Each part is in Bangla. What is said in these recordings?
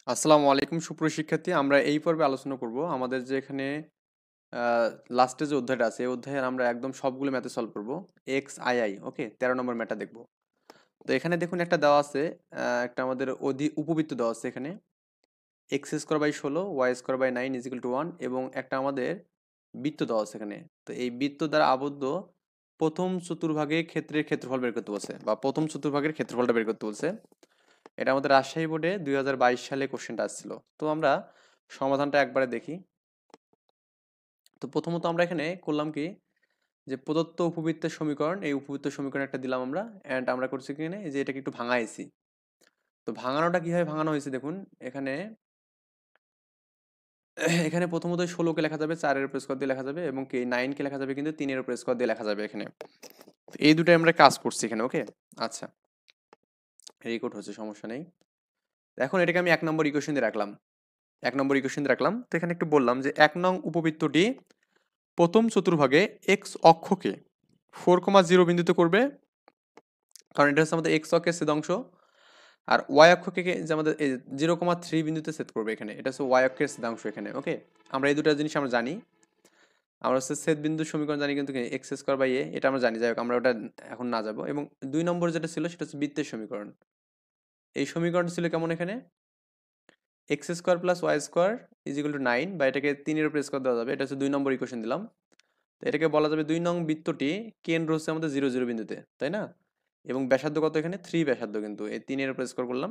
আসসালামু আলাইকুম সুপ্রিয় শিক্ষার্থী, আমরা এই পর্বে আলোচনা করব আমাদের যে এখানে লাস্টে যে অধ্যায়টা আছে এই অধ্যায়ের আমরা একদম সবগুলো ম্যাথে সলভ করব। এক্স আই আই, ওকে, 13 নম্বর ম্যাথটা দেখব। তো এখানে দেখুন একটা দেওয়া আছে, একটা আমাদের উপবৃত্ত দেওয়া আছে এখানে, x square by 16 y square by 9 equal to 1, এবং একটা আমাদের বৃত্ত দেওয়া আছে এখানে। তো এই বৃত্ত দ্বারা আবদ্ধ প্রথম চতুর্ভাগে ক্ষেত্রের ক্ষেত্রফল বের করতে বলছে, বা প্রথম চতুর্ভাগের ক্ষেত্রফলটা বের করতে বলছে। এটা আমাদের রাজশাহী বোর্ডে 2022 সালে কোশ্চেনটা আসছিল। তো আমরা সমাধানটা একবারে দেখি। তো প্রথমত আমরা এখানে করলাম কি, যে প্রদত্ত উপবৃত্তের সমীকরণ, এই উপবৃত্তের সমীকরণ একটা দিলাম আমরা, অ্যান্ড আমরা করছি কিনে যে এটাকে একটু ভাঙাইছি। তো ভাঙানোটা কিভাবে ভাঙানো হয়েছে দেখুন এখানে। এখানে প্রথমত 16কে লেখা যাবে 4-এর উপর স্কোয়ার দিয়ে লেখা যাবে, এবং কি 9কে লেখা যাবে কিন্তু 3-এর উপর স্কোয়ার দিয়ে লেখা যাবে এখানে। তো এই দুটোই আমরা কাজ করছি এখানে, ওকে। আচ্ছা, রেকর্ড হচ্ছে, সমস্যা নেই। এখন এটাকে আমি 1 নম্বর ইকুয়েশন দিয়ে রাখলাম। 1 নম্বর ইকুয়েশন দিয়ে রাখলাম। তো এখানে একটু বললাম যে 1 নং উপবৃত্তটি প্রথম চতুর্ভাগে এক্স অক্ষকে 4,0 বিন্দুতে করবে, কারণ এটা হচ্ছে আমাদের এক্স অক্ষের ছেদাংশ। আর ওয়াই অক্ষকে যে আমাদের 0,3 বিন্দুতে সেট করবে এখানে, এটা হচ্ছে ওয়াই অক্ষের ছেদাংশ এখানে, ওকে। আমরা এই দুটো জিনিস আমরা জানি। আমরা হচ্ছে ছেদ বিন্দুর সমীকরণ জানি কিন্তু, এক্স স্কোয়ার বাই এ, এটা আমরা জানি। যাই হোক, আমরা ওটা এখন না যাবো। এবং 2 নম্বর যেটা ছিল সেটা হচ্ছে বৃত্তের সমীকরণ। এই সমীকরণ ছিল কেমন এখানে, x square plus Y square equal to 9, বা এটাকে 3-এর উপর স্কোয়ার দেওয়া যাবে। এটা হচ্ছে 2 নম্বর ইকুয়েশন দিলাম। তো এটাকে বলা যাবে 2 নং বৃত্তটি কেন্দ্র হচ্ছে আমাদের 0 0 বিন্দুতে, তাই না? এবং ব্যাসার্ধ কত এখানে 3 ব্যাসার্ধ, কিন্তু এই 3-এর উপর স্কোয়ার করলাম।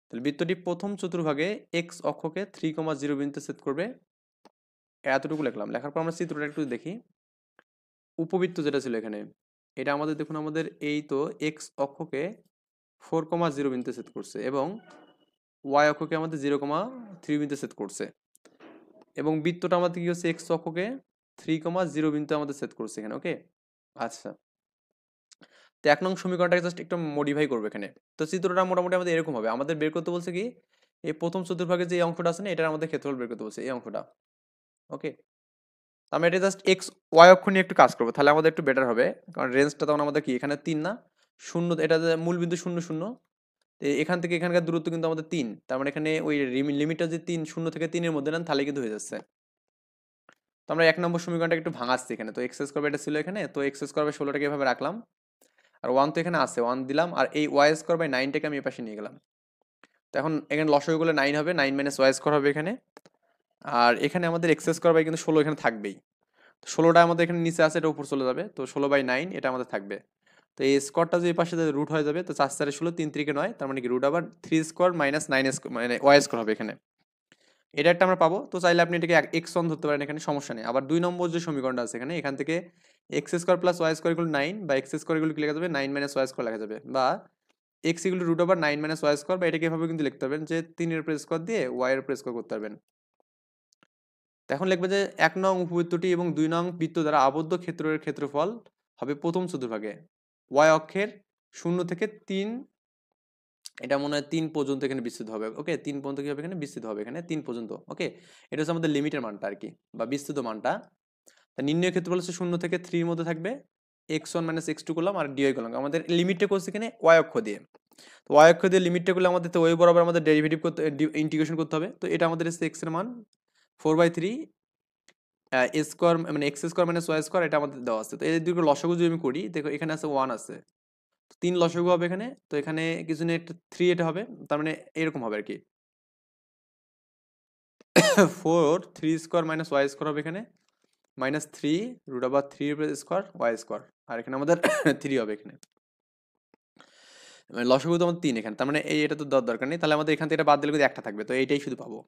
তাহলে বৃত্তটি প্রথম চতুর্ভাগে এক্স অক্ষকে 3,0 বিন্দুতে ছেদ করবে। এতটুকু লিখলাম। লেখার পর আমরা চিত্রটা একটু দেখি। উপবৃত্ত যেটা ছিল এখানে, এটা আমাদের দেখুন, আমাদের এই তো এক্স অক্ষকে 4,0 বিন্দুতে ছেদ করছে, এবং ওয়াই অক্ষকে আমাদের 0,3 বিন্দুতে ছেদ করছে। এবং বৃত্তটা আমাদের কি হচ্ছে, এক্স অক্ষকে 3,0 বিন্দুতে আমাদের ছেদ করছে এখানে, ওকে। আচ্ছা, তো 1 নং সমীকরণটাকে জাস্ট একটু মডিফাই করবো এখানে। তো চিত্রটা মোটামুটি আমাদের এরকম হবে। আমাদের বের করতে বলছে কি, এই প্রথম চতুর্ভাগের যে এই অংশটা আছে না, এটার আমাদের ক্ষেত্রফল বের করতে বলছে, এই অংশটা, ওকে। আমরা এটা জাস্ট এক্স ওয়াই অক্ষ নিয়ে একটু কাজ করবো, তাহলে আমাদের একটু বেটার হবে। কারণ রেঞ্জটা তখন আমাদের কি, এখানে 3 না, শূন্য, এটা যে মূল বিন্দু 0 0, এখান থেকে এখানকার দূরত্ব কিন্তু আমাদের 3। তার মানে এখানে ওই লিমিটটা যে 3, 0 থেকে 3-এর মধ্যে নেন, তাহলে কিন্তু হয়ে যাচ্ছে। তো আমরা 1 নম্বর সমীকরণটা একটু ভাঙাচ্ছি এখানে। তো এক্স স্কোয়ার এটা ছিল এখানে, তো এক্স স্কোয়ার বাই 16টাকে এভাবে রাখলাম। আর 1 তো এখানে আছে, 1 দিলাম। আর এই ওয়াই স্কোয়ার বাই 9টাকে আমি এপাশে নিয়ে গেলাম। তো এখন এখানে লসাগু করলে 9 হবে, 9 মাইনাস ওয়াই স্কোয়ার হবে এখানে। আর এখানে আমাদের এক্স স্কোয়ার বাই কিন্তু 16 এখানে থাকবেই। তো 16টা আমাদের এখানে নিচে আছে, এটা উপর চলে যাবে। তো 16/9 এটা আমাদের থাকবে। তো এই স্কোয়ারটা যে এই পাশে রুট হয়ে যাবে, তো 4 4 16, 3 3 9, তার মানে কি রুট আবার 3 স্কোয়ার মাইনাস 9 স্কোয়ার, মানে ওয়াই স্কোয়ার হবে এখানে। এটা একটা আমরা পাবো। তো চাইলে আপনি এটাকে এক্স অন ধরতে পারেন, এখানে সমস্যা নেই। আবার 2 নম্বর যে সমীকরণটা আছে এখানে, এখান থেকে x square plus Y square equal 9, বা এক্স স্কোয়ার ইকুয়াল কি লেখা যাবে, 9 মাইনাস ওয়াই স্কোয়ার লেখা যাবে, বা x equal to root over 9 minus y square, বা এটাকে এভাবে কিন্তু লিখতে পারবেন যে 3-এর উপর স্কোয়ার দিয়ে ওয়াই এর উপর স্কোয়ার করতে পারবেন। তো এখন লিখবে যে 1 নং উপবৃত্তটি এবং 2 নং বৃত্ত দ্বারা আবদ্ধ ক্ষেত্রের ক্ষেত্রফল হবে প্রথম চতুর্ভাগে ওয়াই অক্ষের 0 থেকে 3, এটা মনে হয় 3 পর্যন্ত এখানে বিস্তৃত হবে, ওকে। 3 পর্যন্ত কি হবে এখানে, বিস্তৃত হবে এখানে 3 পর্যন্ত, ওকে। এটা হচ্ছে আমাদের লিমিটের মানটা আর কি, বা বিস্তৃত মানটা। তা নির্ণয় ক্ষেত্রফল হচ্ছে 0 থেকে 3 এর মধ্যে থাকবে। x1 মাইনাস x2 করলাম, আর dy করলাম। আমাদের লিমিটটা করছে এখানে y অক্ষ দিয়ে। তো y অক্ষ দিয়ে লিমিটটা করলে আমাদের তো ওই বরাবর আমাদের ডেরিভেটিভ করতে, ইন্টিগ্রেশন করতে হবে। তো এটা আমাদের হচ্ছে x এর মান 4/3 স্কোয়ার, মানে x square minus y square, এটা আমাদের দেওয়া আছে। তো এই দুটো লসাগু যদি আমি করি, দেখো এখানে আছে 1 আছে, 3 লসাগু হবে এখানে। তো এখানে কিছু নেই, একটা 3 এটা হবে। তার মানে এরকম হবে আর কি, 4 3 স্কোয়ার মাইনাস ওয়াই স্কোয়ার হবে এখানে, -3 root over 3 square Y square. আর এখানে আমাদের 3 হবে এখানে, মানে লসাগু তো আমাদের 3 এখানে। তার মানে এটা তো দেওয়ার দরকার নেই। তাহলে আমাদের এখান থেকে এটা বাদ দিলে কিন্তু একটা থাকবে, তো এইটাই শুধু পাবো।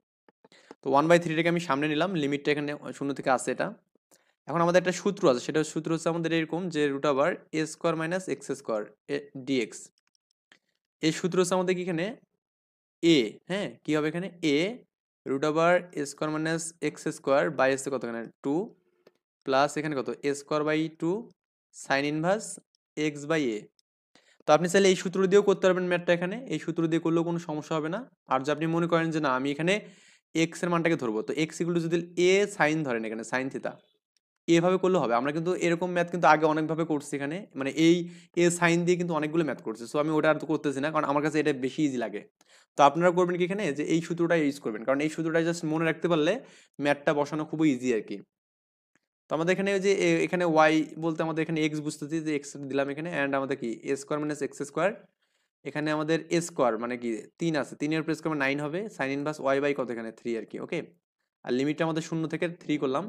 তো 1/3টাকে আমি সামনে নিলাম, লিমিটটা এখানে 0 থেকে আসছে এটা। এখন আমাদের একটা সূত্র আছে, সেটা সূত্র হচ্ছে আমাদের এরকম, যে root over A square minus x square D X. এই সূত্র হচ্ছে আমাদের কি এখানে এ, হ্যাঁ, কি হবে এখানে A root over A square minus x square by এসে কত এখানে 2, প্লাস এখানে কত A square by 2 sine inverse x by A. তো আপনি চাইলে এই সূত্র দিয়েও করতে পারবেন ম্যাথটা এখানে, এই সূত্র দিয়ে করলেও কোনো সমস্যা হবে না। আর যদি আপনি মনে করেন যে না, আমি এখানে এক্স এর মানটাকে ধরবো, তো এক্স ইকুয়াল টু যদি এ সাইন ধরেন এখানে সাইন থিটা, এভাবে করলে হবে। আমরা কিন্তু এরকম ম্যাথ কিন্তু আগে অনেকভাবে করছি এখানে, মানে এই এ সাইন দিয়ে কিন্তু অনেকগুলো ম্যাথ করছি। সো আমি ওটা আর করতেছি না, কারণ আমার কাছে এটা বেশি ইজি লাগে। তো আপনারা করবেন কি এখানে, যে এই সূত্রটা ইউজ করবেন, কারণ এই সূত্রটা জাস্ট মনে রাখতে পারলে ম্যাথটা বসানো খুবই ইজি আর কি। তো আমাদের এখানে ওই যে এখানে ওয়াই বলতে আমাদের এখানে এক্স বুঝতেছি, যে এক্স দিলাম এখানে, অ্যান্ড আমাদের কি এ স্কোয়ার মাইনাস এক্স স্কোয়ার, এখানে আমাদের এ স্কোয়ার মানে কি 3 আছে, 3 এর উপর স্কোয়ার 9 হবে, সাইন ইনভার্স ওয়াই বাই কত এখানে 3 আর কি, ওকে। আর লিমিটটা আমাদের 0 থেকে 3 করলাম।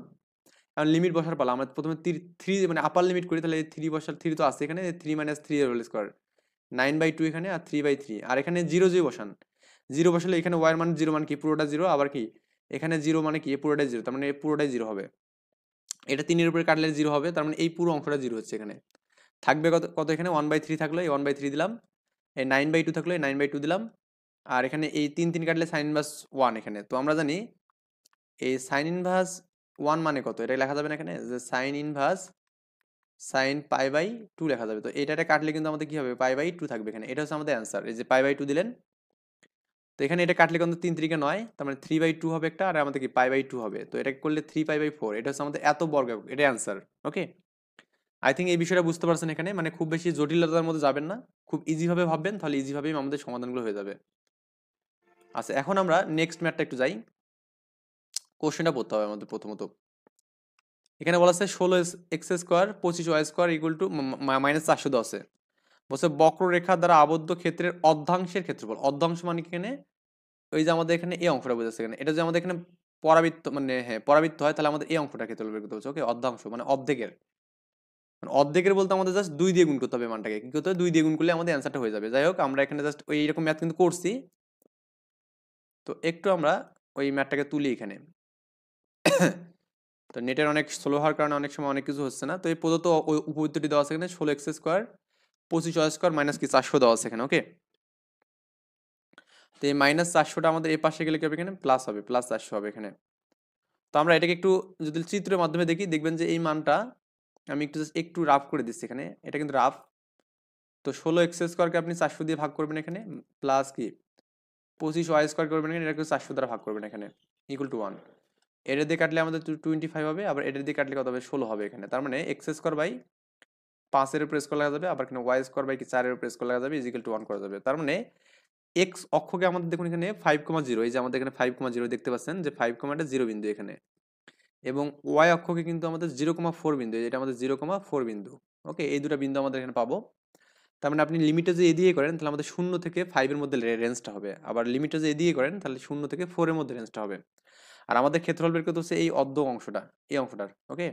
এখন লিমিট বসার পালা, আমরা প্রথমে 3 মানে আপার লিমিট করি, তাহলে 3 বসার, 3 তো আছে এখানে, 3 মাইনাস 3 এর হোল স্কোয়ার 9/2 এখানে, আর 3/3, আর এখানে 0 0 বসান। 0 বসালে এখানে ওয়াই এর মান 0 মানে কি পুরোটা 0, আবার কি এখানে 0 মানে কি পুরোটাই 0, তার মানে পুরোটাই 0 হবে। এটা 3 এর উপরে কাটলে 0 হবে, তার মানে এই পুরো অংশটা 0 হচ্ছে এখানে। থাকবে কত কত এখানে 1/3 থাকলো, এই 1/3 দিলাম, এই 9/2 থাকলো, এই 9/2 দিলাম, আর এখানে এই 3 3 কাটলে সাইন ইনভার্স 1 এখানে। তো আমরা জানি এই সাইন ইনভার্স 1 মানে কত, এটা লেখা যাবে না এখানে, যে sine inverse sine pi by 2 লেখা যাবে। তো এটা কাটলে কিন্তু আমাদের কি হবে, পাই বাই 2 থাকবে এখানে, এটা হচ্ছে আমাদের অ্যান্সার। এই যে পাই বাই 2 দিলেন, তো এখানে এটা কাটলে কিন্তু 3 3 9, তার মানে 3/2 হবে একটা, আর আমাদের কি পাই বাই 2 হবে। তো এটা করলে 3 পাই বাই 4, এটা হচ্ছে আমাদের এত বর্গ একক, এটা অ্যান্সার, ওকে। আই থিঙ্ক এই বিষয়টা বুঝতে পারছেন এখানে, মানে খুব বেশি জটিলতার মধ্যে যাবেন না, খুব ইজি ভাবে ভাববেন, তাহলে ইজি ভাবেই আমাদের সমাধানগুলো হয়ে যাবে। আচ্ছা, এখন আমরা নেক্সট ম্যাথটা একটু যাই। কোশ্চেনটা পড়তে হবে আমাদের প্রথমত। এখানে বলা আছে 16x² 25y² ইকুয়াল টু -410 বলছে বক্ররেখা দ্বারা আবদ্ধ ক্ষেত্রের অর্ধাংশের ক্ষেত্রফল। অর্ধাংশ মানে কি এখানে, ওই যে আমাদের এখানে এই অংশটা বোঝাচ্ছে এখানে, এটা যে আমাদের এখানে পরাবৃত্ত মানে হ্যাঁ পরাবৃত্ত হয়, তাহলে আমাদের এই অংশটা ক্ষেত্রফল বের করতে হচ্ছে, ওকে। অর্ধাংশ মানে অর্ধেকের, মানে অর্ধেকের বলতে আমাদের জাস্ট 2 দিয়ে গুণ করতে হবে মানটাকে, কি করতে হবে 2 দিয়ে গুণ করলে আমাদের অ্যান্সারটা হয়ে যাবে। যাই হোক, আমরা এখানে জাস্ট ওই এরকম ম্যাথ কিন্তু করছি, তো একটু আমরা ওই ম্যাথটাকে তুলি এখানে। তো নেটের অনেক স্লো হওয়ার কারণে অনেক সময় অনেক কিছু হচ্ছে না। তো এই প্রদত্ত ওই উপবৃত্তটি দেওয়া আছে এখানে 16x² 25y² মাইনাস কি 400 দেওয়া আছে এখানে, ওকে। তো এই -400টা আমাদের এই পাশে গেলে কি হবে, এখানে প্লাস হবে, +400 হবে এখানে। তো আমরা এটাকে একটু যদি চিত্রের মাধ্যমে দেখি, দেখবেন যে এই মানটা আমি একটু জাস্ট একটু রাফ করে দিচ্ছি এখানে, এটা কিন্তু রাফ। তো 16x² কে আপনি 400 দিয়ে ভাগ করবেন এখানে, প্লাস কি 25y² করবেন এখানে, এটাকে 400 দ্বারা ভাগ করবেন এখানে, ইকুয়াল টু 1। এটা দিয়ে কাটলে আমাদের 25 হবে, আবার এটা দিয়ে কাটলে কত হবে 16 হবে এখানে। তার মানে x² বাই 5 এর উপর স্কোয়ার লাগা যাবে, আবার এখানে y² বাই কি 4 এর উপর স্কোয়ার লাগা যাবে, ইকুয়াল টু 1 করা যাবে। তার মানে এক্স অক্ষকে আমাদের দেখুন এখানে 5,0, এই যে আমাদের এখানে 5,0 দেখতে পাচ্ছেন, যে 5,0 বিন্দু এখানে, এবং ওয়াই অক্ষকে কিন্তু আমাদের 0,4 বিন্দু, এটা আমাদের 0,4 বিন্দু, ওকে। এই দুটো বিন্দু আমাদের এখানে পাবো। তার মানে আপনি লিমিটে যে এদিকে করেন, তাহলে আমাদের 0 থেকে 5 এর মধ্যে রেঞ্জটা হবে, আবার লিমিটে যে এদিকে করেন, তাহলে 0 থেকে 4 এর মধ্যে রেঞ্জটা হবে। আর আমাদের ক্ষেত্রফল বের করতে হচ্ছে এই অর্ধ অংশটা, এই অংশটার, ওকে।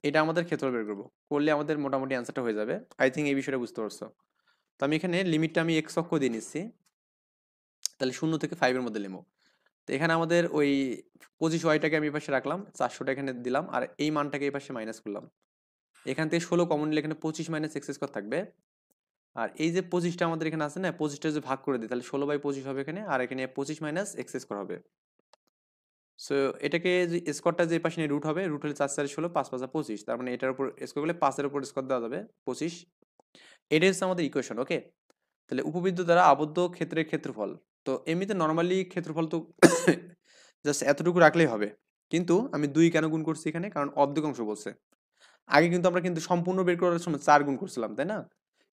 এটা আমাদের ক্ষেত্রফল বের করবো, করলে আমাদের মোটামুটি অ্যান্সারটা হয়ে যাবে। আই থিঙ্ক এই বিষয়টা বুঝতে পারছো। তো আমি এখানে লিমিটটা আমি এক্স অক্ষ দিয়ে নিচ্ছি, তাহলে 0 থেকে 5 এর মধ্যে নেবো। তো এখানে আমাদের ওই 25y-টাকে আমি এই পাশে রাখলাম, 400টা এখানে দিলাম, আর এই মানটাকে এই পাশে মাইনাস করলাম। এখান থেকে 16 কমন নিলে এখানে 25 মাইনাস x² থাকবে। আর এই যে 25টা আমাদের এখানে আছে না, 25টা যে ভাগ করে দিই, তাহলে 16/25 হবে এখানে, আর এখানে 25 মাইনাস x² হবে। সো এটাকে যে স্কোয়ারটা যে পাশে রুট হবে, রুট হলে 4 4 16, 5 5 25, তার মানে এটার উপর স্কোয়ার করলে 5 এর উপর স্কোয়ার দেওয়া যাবে 25। এটাই হচ্ছে আমাদের ইকুয়েশন, ওকে। তাহলে উপবৃত্ত দ্বারা আবদ্ধ ক্ষেত্রের ক্ষেত্রফল। তো এমনিতে নর্মালি ক্ষেত্রফল তো জাস্ট এতটুকু রাখলেই হবে, কিন্তু আমি 2 কেন গুণ করছি এখানে, কারণ অর্ধেক অংশ বলছে। আগে কিন্তু আমরা কিন্তু সম্পূর্ণ বের করার সময় 4 গুণ করছিলাম, তাই না?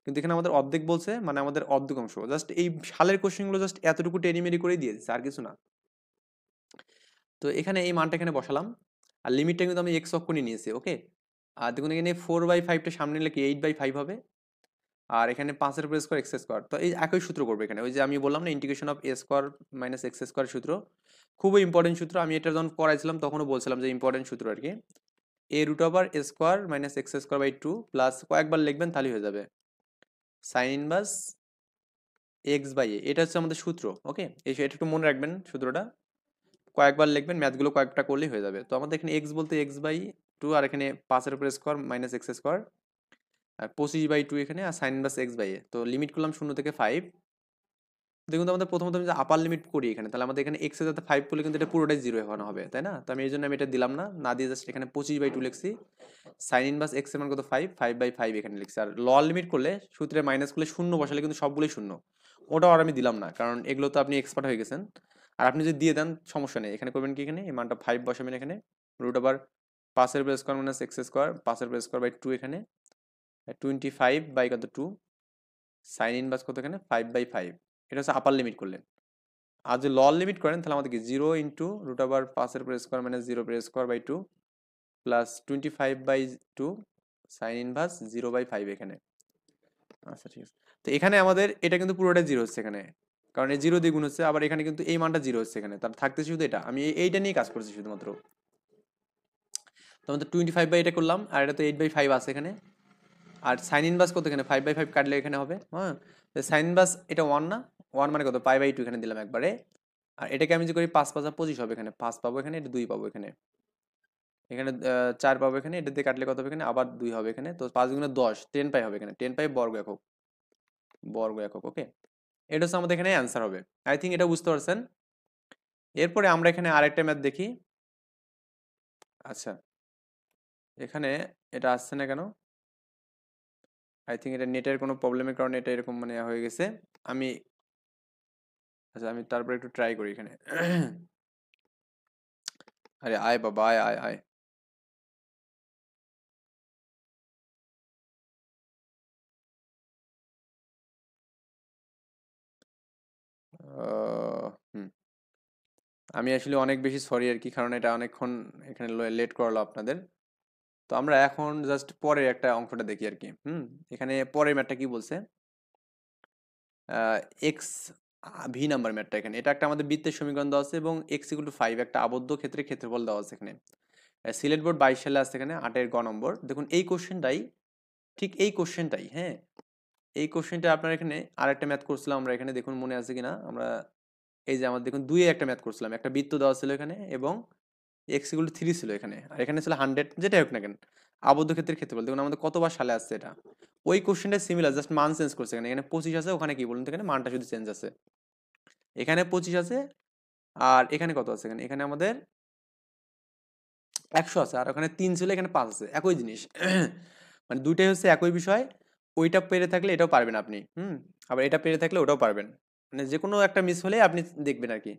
কিন্তু এখানে আমাদের অর্ধেক বলছে, মানে আমাদের অর্ধেক অংশ, জাস্ট এই সালের কোশ্চেনগুলো জাস্ট এতটুকু টেরিমেরি করে দিয়ে দিচ্ছে, আর কিছু না। তো এখানে এই মানটা এখানে বসালাম, আর লিমিটটা কিন্তু আমি এক্স অক্ষ নিয়ে নিয়েছি, ওকে। আর দেখুন এখানে 4/5টা সামনে নিলে কি 8/5 হবে, আর এখানে 5 এর উপর স্কোয়ার x²। তো এই একই সূত্র করবে এখানে, ওই যে আমি বললাম না integration of a² minus x² সূত্র, খুবই ইম্পর্টেন্ট সূত্র। আমি এটা যখন পড়াইছিলাম তখনও বলছিলাম যে ইম্পর্টেন্ট সূত্র আর কি। a√a² মাইনাস x²/2 প্লাস কয়েকবার লিখবেন তাহলেই হয়ে যাবে সাইন ইনভার্স x/a, এটা হচ্ছে আমাদের সূত্র, ওকে। এটা একটু মনে রাখবেন সূত্রটা, কয়েকবার লিখবেন, ম্যাথগুলো কয়েকটা করলেই হয়ে যাবে। তো আমাদের এখানে x বলতে x/2, আর এখানে 5 এর উপর স্কোয়ার মাইনাস x², আর 25/2 এখানে, আর সাইন ইনভার্স x/a। তো লিমিট করলাম 0 থেকে 5। দেখুন তো আমাদের প্রথমত আমি যে আপার লিমিট করি এখানে, তাহলে আমাদের এখানে x এর যাতে 5 করলে কিন্তু এটা পুরোটাই 0 এখানে হবে, তাই না? তো আমি এই জন্য আমি এটা দিলাম না, না দিয়ে জাস্ট এখানে 25/2 লিখছি। সাইন ইনভার্স x এর মান কত 5, 5/5 এখানে লিখছি। আর লোয়ার লিমিট করলে সূত্রে মাইনাস করলে 0 বসালে কিন্তু সবগুলোই 0, ওটাও আর আমি দিলাম না, কারণ এগুলো তো আপনি এক্সপার্ট হয়ে গেছেন। আর আপনি যদি দিয়ে দেন সমস্যা নেই, এখানে করবেন কি, এখানে এই মানটা 5 বসাবেন এখানে, রুট ওভার 5 এর উপর স্কোয়ার মাইনাস এক্স স্কোয়ার, 5 এর উপর স্কোয়ার বাই 2 এখানে, 25 বাই কত 2, সাইন ইনভার্স কত এখানে 5/5, এটা হচ্ছে আপার লিমিট করলেন। আর যদি লোয়ার লিমিট করেন তাহলে আমাদের কি 0 ইন্টু রুট ওভার 5 এর উপর স্কোয়ার মাইনাস 0 এর square by 2 plus 25/2 sine inverse 0/5 এখানে। আচ্ছা ঠিক আছে, তো এখানে আমাদের এটা কিন্তু পুরোটা জিরো হচ্ছে এখানে, কারণ এই জিরো দিয়ে গুণ হচ্ছে, আবার এখানে কিন্তু এই মানটা জিরো হচ্ছে এখানে, তার থাকতেছে শুধু এটা, আমি এইটা নিয়ে কাজ করছি শুধুমাত্র। তো আমাদের 25 বাই এটা করলাম, আর এটা তো 8/5 আছে এখানে, আর সাইন ইনভার্স কত এখানে 5/5 কাটলে এখানে হবে, হ্যাঁ। সাইন ইনভার্স এটা 1 না, 1 মানে কত পাই/2 এখানে দিলাম একবারে। আর এটাকে আমি যে করি 5 5 25 হবে এখানে, 5 পাবো এখানে, এটা 2 পাবো এখানে, এখানে 4 পাবো এখানে, এটা দিয়ে কাটলে কত হবে এখানে আবার 2 হবে এখানে, তো 5 গুণে 10, 10 পাই হবে এখানে, 10 পাই বর্গ একক, বর্গ একক, ওকে। এটা হচ্ছে আমাদের এখানে অ্যান্সার হবে। আই থিঙ্ক এটা বুঝতে পারছেন। এরপরে আমরা এখানে আরেকটা ম্যাথ দেখি। আচ্ছা, এখানে এটা আসছে না কেন? আই থিঙ্ক এটা নেটের কোনো প্রবলেমের কারণে এটা এরকম মানে হয়ে গেছে। আমি আচ্ছা আমি তারপরে একটু ট্রাই করি এখানে। আরে আয় বাবা, আয় আয় আয়। হুম, আমি আসলে অনেক বেশি সরি আর কি, কারণ এটা অনেকক্ষণ এখানে লেট করালো আপনাদের। তো আমরা এখন জাস্ট পরের একটা অঙ্কটা দেখি আর কি। এখানে পরের ম্যাথটা কি বলছে, এক্স ভি নাম্বার ম্যাথটা এখানে, এটা একটা আমাদের বৃত্তের সমীকরণ দেওয়া আছে এবং এক্স ইকুয়াল টু 5 একটা আবদ্ধ ক্ষেত্রে ক্ষেত্রফল দেওয়া আছে এখানে। সিলেট বোর্ড 22 সালে আছে এখানে 8-এর গ নম্বর। দেখুন এই কোশ্চেনটাই, ঠিক এই কোশ্চেনটাই, হ্যাঁ, এই কোশ্চেনটা আপনার এখানে আরেকটা ম্যাথ করছিলাম আমরা এখানে, দেখুন মনে আছে কিনা আমরা, এই যে আমাদের দেখুন 2 এ একটা ম্যাথ করছিলাম, একটা বৃত্ত দেওয়া ছিল এখানে এবং এক্স ইকুয়াল টু 3 ছিল এখানে, আর এখানে ছিল 100, যেটাই হোক না কেন আবদ্ধ ক্ষেত্রের ক্ষেত্রফল। দেখুন আমাদের কতবার সালে আসছে এটা, ওই কোশ্চেনটা সিমিলার, জাস্ট মান চেঞ্জ করছে এখানে, এখানে 25 আছে, ওখানে কি বলুন তো, এখানে মানটা শুধু চেঞ্জ আছে, এখানে 25 আছে আর এখানে কত আছে, এখানে এখানে আমাদের 100 আছে, আর ওখানে 3 ছিল এখানে 5 আছে, একই জিনিস। মানে দুইটাই হচ্ছে একই বিষয়, ওইটা পেরে থাকলে এটাও পারবেন আপনি, আবার এটা পেরে থাকলে ওটাও পারবেন, মানে যে কোনো একটা মিস হলে আপনি দেখবেন আর কি।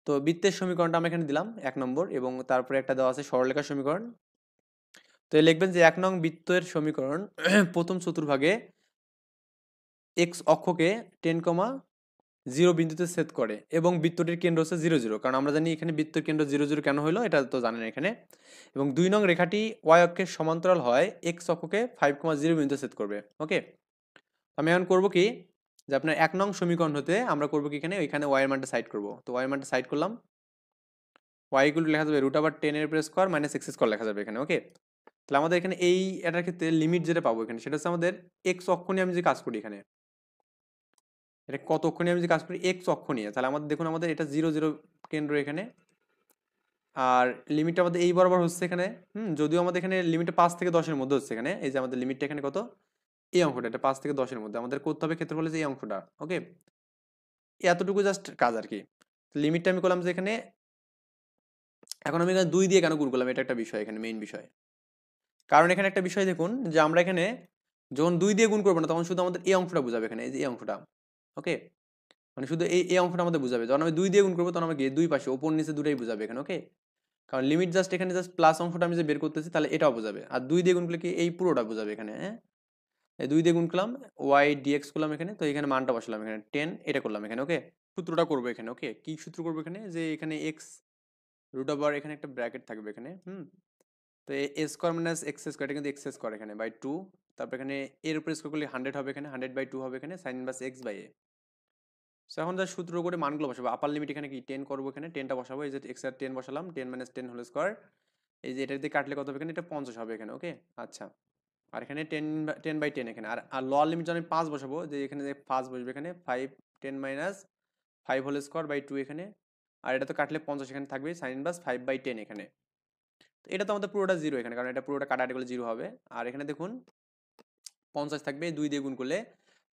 তো বৃত্তের সমীকরণটা আমরা এখানে দিলাম 1 নম্বর, এবং তারপরে একটা দেওয়া আছে সরলরেখার সমীকরণ। তো লিখবেন যে 1 নং বৃত্তের সমীকরণ প্রথম চতুর্ভাগে এক্স অক্ষকে 10,0 বিন্দুতে ছেদ করে এবং বৃত্তটির কেন্দ্র হচ্ছে 0 0, কারণ আমরা জানি এখানে বৃত্তের কেন্দ্র 0 0 কেন হলো এটা তো জানেন এখানে। এবং 2 নং রেখাটি ওয়াই অক্ষের সমান্তরাল হয় এক্স অক্ষকে 5,0 বিন্দুতে ছেদ করবে, ওকে। আমি এখন করবো কি, যে আপনার 1 নং সমীকরণ হতে আমরা করবো কি, এখানে ওইখানে ওয়াই এর মানটা সাইড করবো, তো ওয়াই এর মানটা সাইড করলাম, ওয়াই ইকুয়াল টু লেখা যাবে রুট ওভার 10 এর উপর স্কয়ার মাইনাস এক্স স্কয়ার লেখা যাবে এখানে, ওকে। তাহলে আমাদের এখানে এই এটার ক্ষেত্রে লিমিট যেটা পাবো এখানে, সেটা হচ্ছে আমাদের এক্স অক্ষ নিয়ে আমি যে কাজ করি এখানে, এটা কত অক্ষ নিয়ে আমি যে কাজ করি এক্স অক্ষ নিয়ে, তাহলে আমাদের দেখুন আমাদের এটা 0 0 কেন্দ্র এখানে, আর লিমিটটা আমাদের এই বরাবর হচ্ছে এখানে, যদিও আমাদের এখানে লিমিটটা 5 থেকে 10 এর মধ্যে হচ্ছে এখানে, এই যে আমাদের লিমিটটা এখানে কত, এই অঙ্কটা, এটা 5 থেকে 10 এর মধ্যে আমাদের করতে হবে ক্ষেত্রফল যে এই অংশটা, ওকে। এতটুকু জাস্ট কাজ আর কি। লিমিটটা আমি করলাম যে এখানে, এখন আমি এখানে 2 দিয়ে কেন গুণ করলাম, এটা একটা বিষয় এখানে, মেইন বিষয়। কারণ এখানে একটা বিষয় দেখুন, যে আমরা এখানে যখন 2 দিয়ে গুণ করবো না, তখন শুধু আমাদের এই অংশটা বুঝাবে এখানে, এই যে এই অংশটা, ওকে। মানে শুধু এই অংশটা আমাদের বুঝাবে, যখন আমি 2 দিয়ে গুণ করবো তখন আমাকে দুই পাশে ওপর নিচে দুটাই বুঝাবে এখানে, ওকে। কারণ লিমিট জাস্ট এখানে জাস্ট প্লাস অংশটা আমি যে বের করতেছি, তাহলে এটাও বোঝাবে, আর 2 দিয়ে গুণ করলে কি এই পুরোটা বোঝাবে এখানে, হ্যাঁ। এই 2 দিয়ে গুণ করলাম, ওয়াই ডিএক্স করলাম এখানে, তো এখানে মানটা বসালাম এখানে 10, এটা করলাম এখানে, ওকে। সূত্রটা করবো এখানে, ওকে। কি সূত্র করবো এখানে, যে এখানে এক্স রুট ওভার এখানে একটা ব্র্যাকেট থাকবে এখানে, তো এ স্কোয়ার মাইনাস এক্স স্কোয়ার, এটা কিন্তু এক্স স্কোয়ার এখানে বাই 2, তারপর এখানে এর উপর স্কোয়ার করলে 100 হবে এখানে, 100/2 হবে এখানে, sine inverse x by a. So এখন যা সূত্র করে মানগুলো বসাবো, আপার লিমিট এখানে কি 10 করবো এখানে, 10টা বসাবো, এই যে এক্স এর 10 বসালাম, 10 - 10 হোল স্কোয়ার, এই যে এটা দিয়ে কাটলে কত হবে এখানে, এটা 50 হবে এখানে, ওকে। আচ্ছা, আর এখানে 10/10 এখানে, আর লোয়ার লিমিট যখন আমি 5 বসাবো, যে এখানে যে 5 বসবে এখানে 5, 10 - 5 হোল স্কোয়ার বাই 2 এখানে, আর এটা তো কাটলে 50 এখানে থাকবে, সাইন ইনভার্স 5/10 এখানে। তো এটা তো আমাদের পুরোটা জিরো এখানে, কারণ এটা পুরোটা কাটাকাটি করলে জিরো হবে। আর এখানে দেখুন 50 থাকবে, 2 দিয়ে গুণ করলে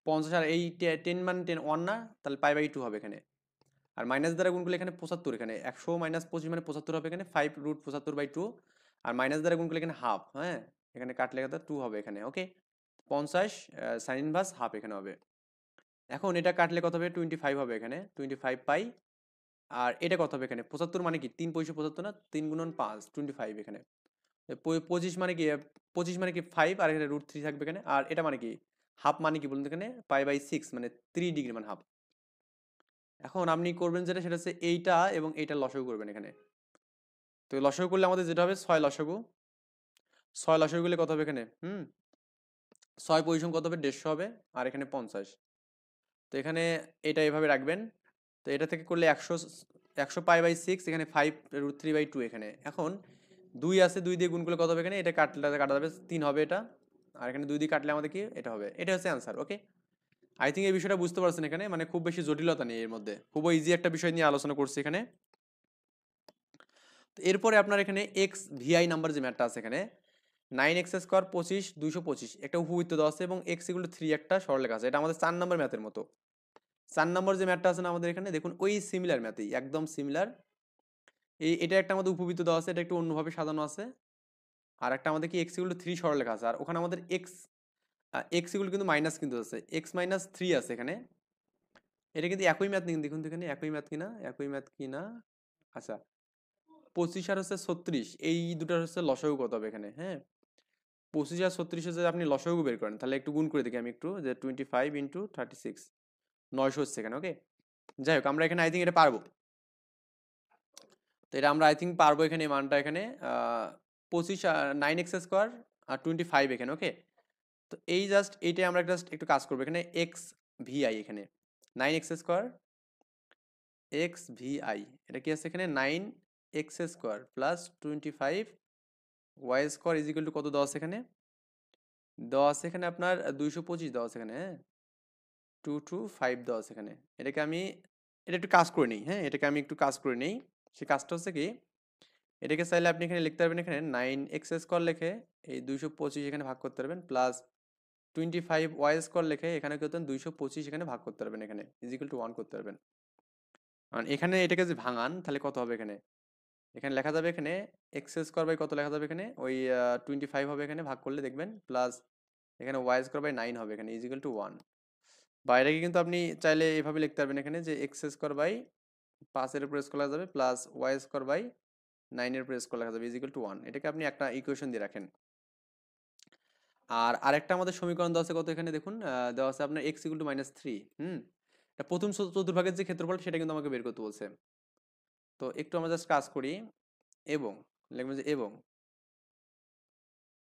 50, আর এই 10 মানে 10 1 না, তাহলে পাই/2 হবে এখানে। আর মাইনাস দ্বারা গুণ করলে এখানে 75, এখানে 100 - 25 মানে 75 হবে এখানে, 5√75/2, আর মাইনাস দ্বারা গুণ করলে এখানে হাফ, হ্যাঁ, এখানে কাটলে কত 2 হবে এখানে, ওকে। 50 সাইন ইনভার্স হাফ এখানে হবে। এখন এটা কাটলে কত হবে, 25 হবে এখানে, 25 পাই। আর এটা কত হবে এখানে, 75 মানে কি 3 পয়সা 75 না, 3 × 5 25 এখানে। 25 মানে কি 25 মানে কি 5, আর এখানে √3 থাকবে এখানে। আর এটা মানে কি হাফ মানে কি বলুন তো এখানে π/6 মানে 3 ডিগ্রি মানে হাফ। এখন আপনি করবেন যেটা সেটা হচ্ছে এইটা এবং এইটা লসাগু করবেন এখানে। তো লসাগু করলে আমাদের যেটা হবে 6 লসাগু, 6 লসাগু করলে কত হবে এখানে? 6 পজিশন কত হবে? 150 হবে। আর এখানে 50। তো এখানে এটা এভাবে রাখবেন। তো এটা থেকে করলে 100 π/6, এখানে 5√3/2 এখানে। এখন 2 আছে, 2 দিয়ে গুণ করলে কত হবে এখানে? এটা কাটা যাবে, 3 হবে এটা। আর এখানে 2 দিয়ে কাটলে আমাদের কি এটা হবে? এটা হচ্ছে অ্যান্সার। ওকে, আই থিঙ্ক এই বিষয়টা বুঝতে পারছেন এখানে, মানে খুব বেশি জটিলতা নেই এর মধ্যে, খুব ইজি একটা বিষয় নিয়ে আলোচনা করছি এখানে। তো এরপরে আপনার এখানে এক্স ভিআই নাম্বার যে ম্যাথটা আছে এখানে, 9x² 25 225 একটা উপবৃত্ত দেওয়া আছে এবং x = 3 একটা সরলরেখা আছে। এটা আমাদের 4 নম্বর ম্যাথের মতো। 4 নম্বর যে ম্যাথটা আছে না আমাদের এখানে, দেখুন ওই সিমিলার ম্যাথই, একদম সিমিলার। এটা একটা আমাদের উপবৃত্ত দেওয়া আছে, এটা একটু অন্যভাবে সাজানো আছে। আর একটা আমাদের কি x = 3 সরলরেখা আছে, আর ওখানে আমাদের x এগুলো কিন্তু মাইনাস কিন্তু আছে, x-3 আছে এখানে। এটা কিন্তু একই ম্যাথ কিন্তু, দেখুন তো এখানে একই ম্যাথ কিনা, একই ম্যাথ কিনা। আচ্ছা, 25 আর হচ্ছে 36, এই দুটার হচ্ছে লসাগু কত হবে এখানে? হ্যাঁ, 25 আর 36 যদি আপনি লসাগু বের করেন, তাহলে একটু গুণ করে দেখি আমি একটু, যে 25 × 36, 900 হচ্ছে এখানে। ওকে, যাই হোক আমরা এখানে আই থিঙ্ক এটা পারবো। তো এটা আমরা আই থিঙ্ক পারবো এখানে, এই মানটা এখানে 25 9x² আর 25 এখানে। ওকে, তো এই জাস্ট এইটাই আমরা জাস্ট একটু কাজ করবো এখানে, এক্স ভিআই এখানে 9x² এক্স ভিআই, এটা কি আছে এখানে? 9x² plus 25 y² is equal two কত দেওয়া আছে এখানে? দেওয়া আছে এখানে আপনার 225 দেওয়া আছে এখানে। হ্যাঁ, 225 দেওয়া আছে এখানে। এটাকে আমি এটা একটু কাজ করে নিই। হ্যাঁ, এটাকে আমি একটু কাজ করে নিই। সে কাজটা হচ্ছে কি, এটাকে চাইলে আপনি এখানে লিখতে পারবেন এখানে 9x² লিখে এই 225 এখানে ভাগ করতে পারবেন, প্লাস 25y² লিখে এখানে কি করতেন 225 এখানে ভাগ করতে পারবেন, এখানে ইজ ইকুয়াল টু 1 করতে পারবেন। আর এখানে এটাকে যে ভাঙান তাহলে কত হবে এখানে? এখানে লেখা যাবে এখানে x² বাই কত লেখা যাবে এখানে, ওই 25 হবে এখানে ভাগ করলে দেখবেন, প্লাস এখানে y² বাই 9 হবে এখানে ইজ ইকুয়াল টু 1। বাইরেকে কিন্তু আপনি চাইলে এভাবে লিখতে পারবেন এখানে, যে x² বাই 5 এর উপর স্কোয়ার লেখা যাবে, প্লাস y² বাই 9 এর উপর স্কোয়ার লেখা যাবে ইজ ইকুয়াল টু 1। এটাকে আপনি একটা ইকুয়েশন দিয়ে রাখেন। আর আরেকটা আমাদের সমীকরণ দেওয়া আছে কত এখানে দেখুন, দেওয়া আছে আপনার x = -3। এটা প্রথম চতুর্ভাগের যে ক্ষেত্রফল সেটা কিন্তু আমাকে বের করতে বলছে। তো একটু আমরা জাস্ট কাজ করি, এবং লিখবেন যে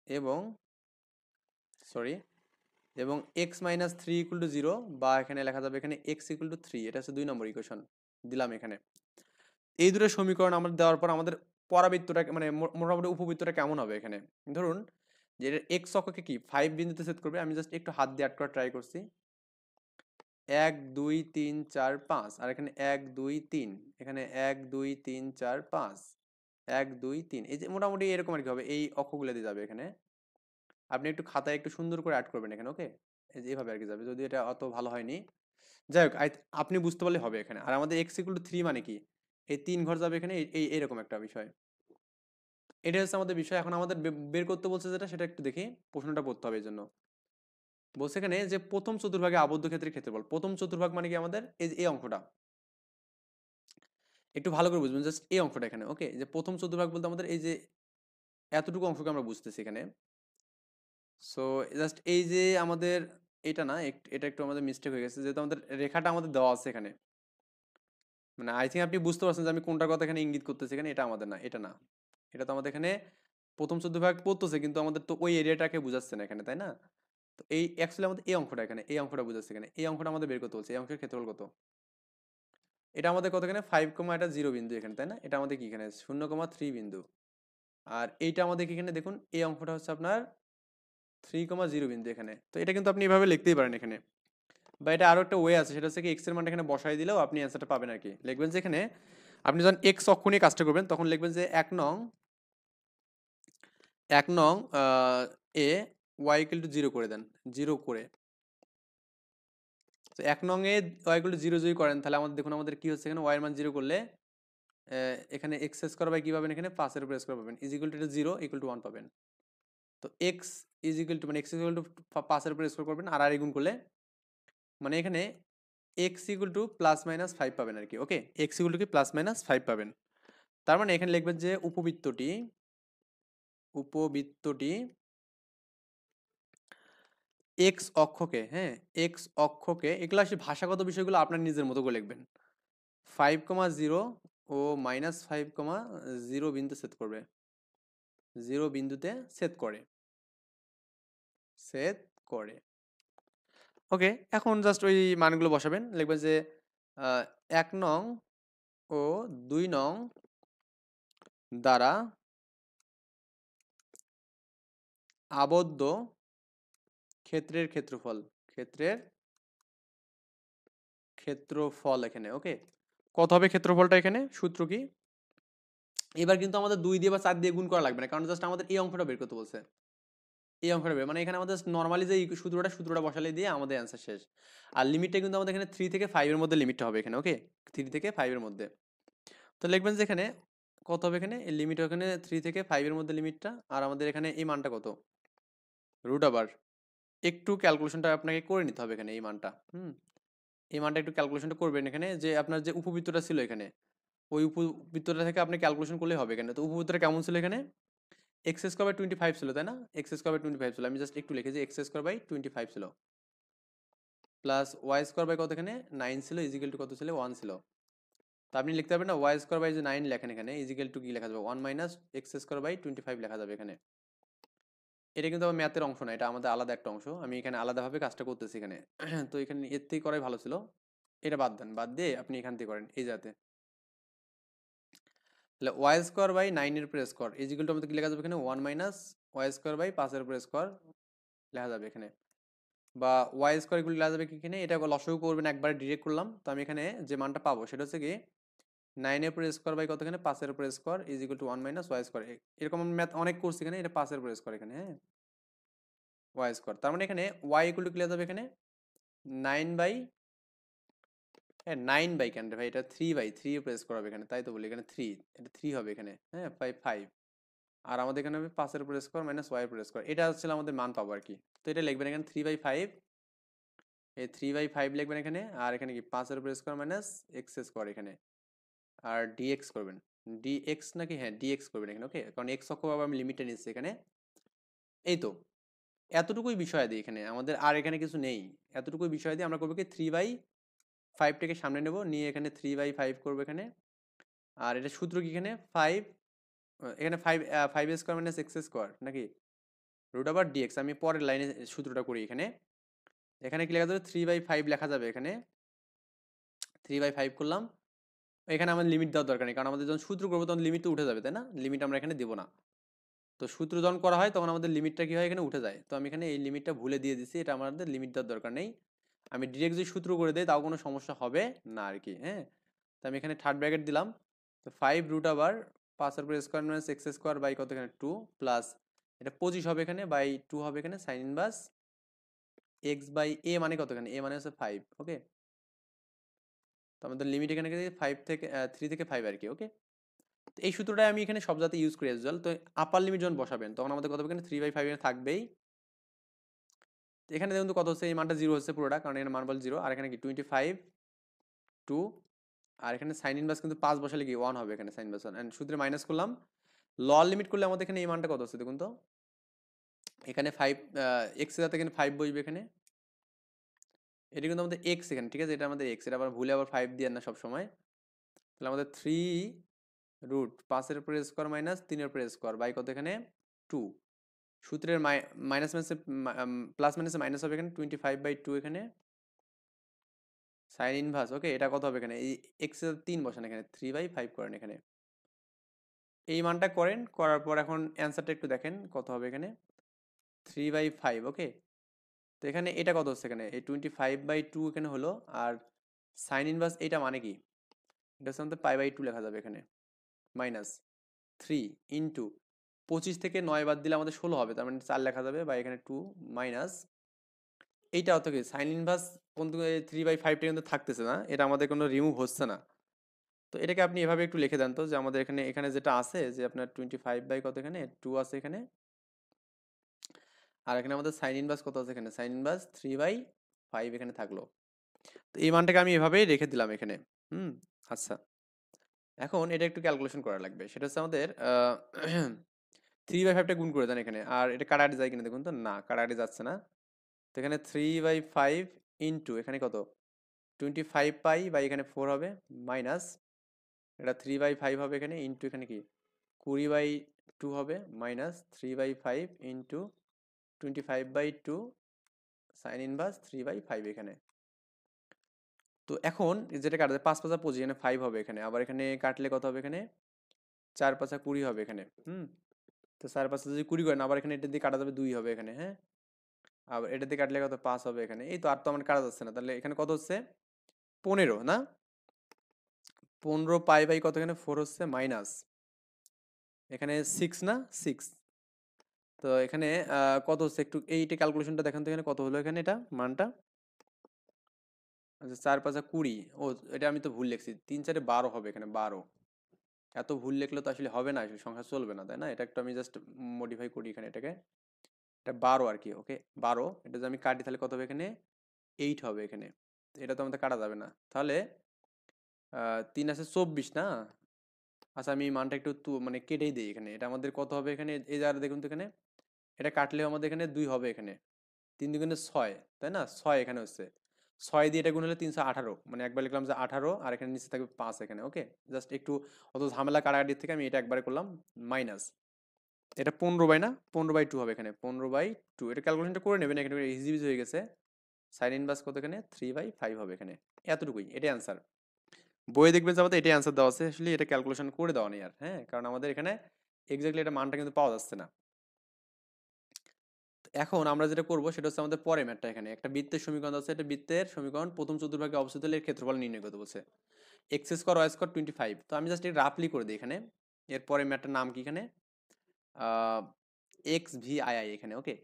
এবং সরি এবং x-3 = 0, বা এখানে লেখা যাবে এখানে x = 3, এটা হচ্ছে 2 নম্বর ইকুয়েশন দিলাম এখানে। এই দুটো সমীকরণ আমরা দেওয়ার পর আমাদের পরাবৃত্তটা মানে মোটামুটি উপবৃত্তটা কেমন হবে এখানে, ধরুন যে এক্স অক্ষকে কি 5 বিন্দুতে ছেদ করবে। আমি জাস্ট একটু হাত দিয়ে আট করার ট্রাই করছি, 1 2 3 4 5, আর এখানে 1 2 3, এখানে 1 2 3 4 5, 1 2 3, এই যে মোটামুটি এরকম আর কি হবে, এই অক্ষগুলো দিয়ে যাবে এখানে। আপনি একটু খাতায় একটু সুন্দর করে অ্যাড করবেন এখানে। ওকে, এই যে এভাবে আর কি যাবে, যদি এটা অত ভালো হয়নি। যাই হোক, আপনি বুঝতে পারলে হবে এখানে। আর আমাদের x = 3 মানে কি, এই 3 ঘর যাবে এখানে, এই এরকম একটা বিষয়। এটা হচ্ছে আমাদের বিষয়। এখন আমাদের বের করতে বলছে যেটা, সেটা একটু দেখি, প্রশ্নটা পড়তে হবে এই জন্য। বলছে এখানে যে প্রথম চতুর্ভাগে আবদ্ধ ক্ষেত্রের ক্ষেত্রফল। প্রথম চতুর্ভাগ মানে কি আমাদের এই যে এই অঙ্কটা, একটু ভালো করে বুঝবেন, জাস্ট এই অঙ্কটা এখানে। ওকে, যে প্রথম চতুর্ভাগ বলতে আমাদের এই যে এতটুকু অংশকে আমরা বুঝতেছি এখানে। সো জাস্ট এই যে আমাদের এটা না, এটা একটু আমাদের মিস্টেক হয়ে গেছে, যেহেতু আমাদের রেখাটা আমাদের দেওয়া আছে এখানে। মানে আই থিঙ্ক আপনি বুঝতে পারছেন যে আমি কোনটার কথা এখানে ইঙ্গিত করতেছি এখানে। এটা আমাদের না, এটা না, এটা তো আমাদের এখানে প্রথম চতুর্ভাগ পড়তেছে, কিন্তু আমাদের তো ওই এরিয়াটাকে বুঝাচ্ছে না এখানে, তাই না? তো এই অ্যাকচুয়ালি আমাদের এই অঙ্কটা এখানে, এই অঙ্কটা বুঝাচ্ছে এখানে, এই অঙ্কটা আমাদের বের করতে বলছে। এই অঙ্কের ক্ষেত্রফল কত, এটা আমাদের কত এখানে 5, এটা 0 বিন্দু এখানে, তাই না? এটা আমাদের কি এখানে 0,3 বিন্দু। আর এইটা আমাদের কি এখানে দেখুন, এই অঙ্কটা হচ্ছে আপনার 3,0 বিন্দু এখানে। তো এটা কিন্তু আপনি এভাবে লিখতেই পারেন এখানে, বা এটা আরো একটা ওয়ে আছে, সেটা হচ্ছে কি এক্স এর মানটা এখানে বসাই দিলেও আপনি অ্যান্সারটা পাবেন আর কি। লিখবেন যে এখানে আপনি যখন এক্স অক্ষ নিয়ে কাজটা করবেন, তখন লিখবেন যে 1 নং এ y = 0 করে দেন, 0 করে। তো 1 নং এ y = 0 যদি করেন, তাহলে আমাদের দেখুন আমাদের কি হচ্ছে এখানে, y এর মান 0 করলে এখানে x² কি পাবেন এখানে, 5 এর উপর স্কয়ার পাবেন ইজ ইকুয়াল টু 0 = 1 পাবেন। তো x ইজ ইকুয়াল টু মানে x ইকুয়াল টু 5 এর উপর স্কয়ার করবেন, আর গুণ করলে মানে এখানে x = ±5 পাবেন আর কি। ওকে, x = কি ±5 পাবেন। তার মানে এখানে লিখবেন যে উপবৃত্তটি উপবৃত্তটি এক্স অক্ষকে, হ্যাঁ, এক্স অক্ষকে, এগুলো আসলে ভাষাগত বিষয়গুলো আপনার নিজের মতো করে লিখবেন। 5,0 ও -5,0 বিন্দু ছেদ করবে, 0 বিন্দুতে ছেদ করে, ছেদ করে। ওকে, এখন জাস্ট ওই মানগুলো বসাবেন, লিখবেন যে 1 নং ও 2 নং দ্বারা আবদ্ধ ক্ষেত্রের ক্ষেত্রফল, ক্ষেত্রের ক্ষেত্রফল এখানে। ওকে, কত হবে ক্ষেত্রফলটা এখানে? সূত্র কি? এবার কিন্তু আমাদের 2 দিয়ে বা 4 দিয়ে গুণ করা লাগবে না, কারণ জাস্ট আমাদের এই অঙ্কটা বের করতে বলছে। এই অঙ্কটা বের মানে এখানে আমাদের নর্মালি যে সূত্রটা বসালে দিয়ে আমাদের অ্যান্সার শেষ। আর লিমিটটা কিন্তু আমাদের এখানে 3 থেকে 5 এর মধ্যে লিমিটটা হবে এখানে। ওকে, 3 থেকে 5 এর মধ্যে। তো লিখবেন যে এখানে কত হবে, এখানে লিমিট ওখানে 3 থেকে 5 এর মধ্যে লিমিটটা, আর আমাদের এখানে এই মানটা কত, রুট আবার একটু ক্যালকুলেশনটা আপনাকে করে নিতে হবে এখানে এই মানটা। এই মানটা একটু ক্যালকুলেশনটা করবেন এখানে, যে আপনার যে উপবৃত্তটা ছিল এখানে, ওই উপবৃত্তটা থেকে আপনি ক্যালকুলেশন করলেই হবে এখানে। তো উপবৃত্তটা কেমন ছিল এখানে? এক্স স্কোয়ার বাই 25 ছিল, তাই না? এক্স স্কোয়ার বাই 25 ছিল, আমি জাস্ট একটু লিখেছি এক্স স্কোয়ার বাই 25 ছিল, প্লাস ওয়াই স্কোয়ার বাই কত এখানে 9 ছিল, ইজিক্যাল টু কত ছিল 1 ছিল। তো আপনি লিখতে পারবেন না ওয়াই স্কোয়ার বাই যে 9 লেখেন এখানে, ইজিক্যাল টু কি লেখা যাবে 1 মাইনাস এক্স স্কোয়ার বাই 25 লেখা যাবে এখানে। এটা কিন্তু আমার ম্যাথের অংশ না, এটা আমাদের আলাদা একটা অংশ, আমি এখানে আলাদাভাবে কাজটা করতেছি এখানে। তো এখানে এর থেকে করাই ভালো ছিল, এটা বাদ দেন, বাদ দিয়ে আপনি এখান থেকে করেন এই যাতে। তাহলে ওয়াই স্কোয়ার বাই 9 এর উপর স্কোয়ার ইজিক্যাল টু আমাদের কি লেখা যাবে এখানে 1 মাইনাস ওয়াই স্কোয়ার বাই 5 এর উপর স্কোয়ার লেখা যাবে এখানে। বা ওয়াই স্কোয়ার এগুলো লেখা যাবে কি এখানে, এটা লসাগু করবেন একবারে ডিরেক্ট করলাম, তো আমি এখানে যে মানটা পাবো সেটা হচ্ছে কি 9 এর উপর স্কোয়ার বাই কত এখানে 5 এর উপর square is equal to 1 minus y square. এরকম আমি ম্যাথ অনেক করছি এখানে, এটা 5 এর উপর স্কোয়ার এখানে, হ্যাঁ, ওয়াই স্কোয়ার। তার মানে এখানে ওয়াই ইকুয়াল টু কি লেখা যাবে এখানে 9 বাই, হ্যাঁ 9 বাই কেন রে ভাই, এটা 3 বাই 3 উপর স্কোয়ার হবে এখানে, তাই তো বলি এখানে 3, এটা 3 হবে এখানে, হ্যাঁ 5, আর আমাদের এখানে হবে 5 এর উপর স্কোয়ার মাইনাস ওয়াই এর উপর স্কোয়ার, এটা হচ্ছে আমাদের মান পাবো আর কি। তো এটা লিখবেন এখানে 3/5, এই 3/5 লিখবেন এখানে, আর এখানে কি 5 এর উপর স্কোয়ার মাইনাস এক্স স্কোয়ার এখানে, আর ডিএক্স করবেন, ডিএক্স নাকি, হ্যাঁ ডিএক্স করবেন এখানে। ওকে, কারণ এক্স অক্ষ আবার আমি লিমিটে নিচ্ছি এখানে। এই তো এতটুকুই বিষয় দিই এখানে আমাদের, আর এখানে কিছু নেই। এতটুকুই বিষয় দিয়ে আমরা করবো কি 3/5টাকে সামনে নেব, নিয়ে এখানে 3/5 করবো এখানে। আর এটা সূত্র কি এখানে 5, এখানে 5 স্কোয়ার মাইনাস এক্স স্কোয়ার নাকি রুট আবার ডিএক্স। আমি পরের লাইনে সূত্রটা করি এখানে। এখানে কি লেখা যাবে 3/5 লেখা যাবে এখানে, 3/5 করলাম। এখানে আমার লিমিট দেওয়ার দরকার নেই, কারণ আমাদের যখন সূত্র করবো তখন লিমিট তো উঠে যাবে, তাই না? লিমিট আমরা এখানে দেবো না। তো সূত্র যখন করা হয় তখন আমাদের লিমিটটা কি হয় এখানে উঠে যায়, তো আমি এখানে এই লিমিটটা ভুলে দিয়ে দিচ্ছি, এটা আমাদের লিমিট দেওয়ার দরকার নেই। আমি ডিরেক্ট যদি সূত্র করে দিই তাও কোনো সমস্যা হবে না আর কি, হ্যাঁ। তো আমি এখানে থার্ড ব্র্যাকেট দিলাম, তো 5 রুট আবার 5 এর উপর square minus x square by কত এখানে 2 প্লাস এটা 25 হবে এখানে বাই 2 হবে এখানে সাইন ইনভার্স এক্স বাই এ মানে কত এখানে, এ মানে হচ্ছে 5। ওকে, তো আমাদের লিমিট এখানে 5 থেকে 3 থেকে 5 আর কি। ওকে, তো এই সূত্রটা আমি এখানে সব জায়গাতে ইউজ করি অ্যাজ ওয়েল। তো আপার লিমিট যখন বসাবেন তখন আমাদের কত হবে এখানে 3/5 এখানে থাকবেই। এখানে দেখুন তো কত হচ্ছে, এই মানটা 0 হচ্ছে পুরোটা, কারণ এখানে মান বল 0, আর এখানে কি 25 2, আর এখানে সাইন ইনভার্স কিন্তু 5 বসালে কি 1 হবে এখানে সাইন ইনভার্স 1, এন্ড সূত্রে মাইনাস করলাম, লল লিমিট করলে আমাদের এখানে এই মানটা কত হচ্ছে দেখুন তো, এখানে 5 এক্স এর সাথে এখানে 5 বসবে এখানে, এটা কিন্তু আমাদের এক্স এখানে, ঠিক আছে, এটা আমাদের এক্স, এটা আবার ভুলে আবার 5 দিয়ে না সব সময়। তাহলে আমাদের 3 রুট 5 এর উপর স্কোয়ার মাইনাস 3 এর উপর স্কোয়ার বাই কত এখানে 2, সূত্রের মাইনাস মাইনাসে প্লাস মাইনাসে মাইনাস হবে এখানে 25/2 এখানে সাইন ইনভার্স। ওকে, এটা কত হবে এখানে, এই এক্স এর 3 বসান এখানে 3/5 করেন এখানে, এই মানটা করেন, করার পর এখন অ্যান্সারটা একটু দেখেন কত হবে এখানে 3/5। ওকে, তো এখানে এটা কত হচ্ছে এখানে, এই 25/2 এখানে হলো, আর সাইন ইনভার্স এটা মানে কি, এটা হচ্ছে আমাদের π/2 লেখা যাবে এখানে, মাইনাস 3 ইন্টু 25 থেকে 9 বাদ দিলে আমাদের 16 হবে, তার মানে 4 লেখা যাবে, বা এখানে 2 মাইনাস এইটা অত কি সাইন ইনভার্স কিন্তু 3/5টা কিন্তু থাকতেছে না, এটা আমাদের কোনো রিমুভ হচ্ছে না। তো এটাকে আপনি এভাবে একটু লিখে দেন তো, যে আমাদের এখানে এখানে যেটা আছে যে আপনার 25 বাই কত এখানে 2 আছে এখানে, আর এখানে আমাদের সাইন ইনভার্স কত আছে এখানে, সাইন ইনভার্স 3/5 এখানে থাকলো। তো এই মানটাকে আমি এভাবেই রেখে দিলাম এখানে। আচ্ছা, এখন এটা একটু ক্যালকুলেশন করা লাগবে, সেটা হচ্ছে আমাদের 3/5টা গুণ করে দেন এখানে, আর এটা কাটাকাটি যায় কিনা দেখুন তো, না কাটাকাটি যাচ্ছে না। তো এখানে 3/5 ইন্টু এখানে কত 25 পাই বা এখানে 4 হবে, মাইনাস এটা 3/5 হবে এখানে, ইন্টু এখানে কি 20/2 হবে, মাইনাস 3/5 ইন্টু 25/2 সাইন ইনভার্স 3/5 এখানে। তো এখন যেটা কাটবে 5 5 25, এখানে 5 হবে এখানে, আবার এখানে কাটলে কত হবে এখানে 4 5 20 হবে এখানে। তো 4 5 যদি 20 করেন, আবার এখানে এটা দিয়ে কাটা যাবে 2 হবে এখানে, হ্যাঁ। আবার এটা দিয়ে কাটলে কত 5 হবে এখানে, এই তো আর তো আমার কাটা যাচ্ছে না, তাহলে এখানে কত হচ্ছে 15 না, 15 পাই বাই কত এখানে 4 হচ্ছে, মাইনাস এখানে 6 না 6। তো এখানে কত হচ্ছে একটু এইটা ক্যালকুলেশনটা দেখেন তো, এখানে কত হলো এখানে এটা মানটা, আচ্ছা 4 5 20, ও এটা আমি তো ভুল লিখছি, 3 4 12 হবে এখানে 12। এত ভুল লিখলে তো আসলে হবে না, আসলে সংখ্যা চলবে না, তাই না? এটা একটু আমি জাস্ট মডিফাই করি এখানে এটাকে, এটা 12 আর কি, ওকে 12। এটা যদি আমি কাটি তাহলে কত হবে এখানে 8 হবে এখানে। তো এটা তো আমাদের কাটা যাবে না, তাহলে 3 আছে 24 না। আচ্ছা আমি এই মানটা একটু মানে কেটেই দিই এখানে, এটা আমাদের কত হবে এখানে, এই যারা দেখুন তো এখানে এটা কাটলেও আমাদের এখানে 2 হবে এখানে, 3 2 6, তাই না? 6 এখানে হচ্ছে, 6 দিয়ে এটা গুণ হলে 318, মানে একবার লিখলাম যে 18, আর এখানে নিচে থাকবে 5 এখানে, ওকে। জাস্ট একটু অত ঝামেলা কাটাকাটির থেকে আমি এটা একবারে করলাম, মাইনাস এটা 15/2 হবে এখানে, 15/2। এটা ক্যালকুলেশনটা করে নেবেন, এখানে ইজি ইজি হয়ে গেছে। সাইন ইনভার্স কত এখানে 3/5 হবে এখানে, এতটুকুই, এটাই অ্যান্সার। বইয়ে দেখবেন যে আমাদের এটাই অ্যান্সার দেওয়া আছে, আসলে এটা ক্যালকুলেশন করে দেওয়া নেই আর, হ্যাঁ, কারণ আমাদের এখানে এক্স্যাক্টলি এটা মানটা কিন্তু পাওয়া যাচ্ছে না। এখন আমরা যেটা করবো সেটা হচ্ছে আমাদের পরে ম্যাথটা, এখানে একটা বৃত্তের সমীকরণ আছে, এটা বৃত্তের সমীকরণ প্রথম চতুর্ভাগে অবস্থিত হলে এর ক্ষেত্রফল নির্ণয় করতে বলছে, এক্স স্কোয়ার ওয়াই স্কোয়ার 25। তো আমি জাস্ট এটা রাফলি করে দিই এখানে। এরপরে ম্যাথটার নাম কি এখানে, এক্স ভি আই আই এখানে, okay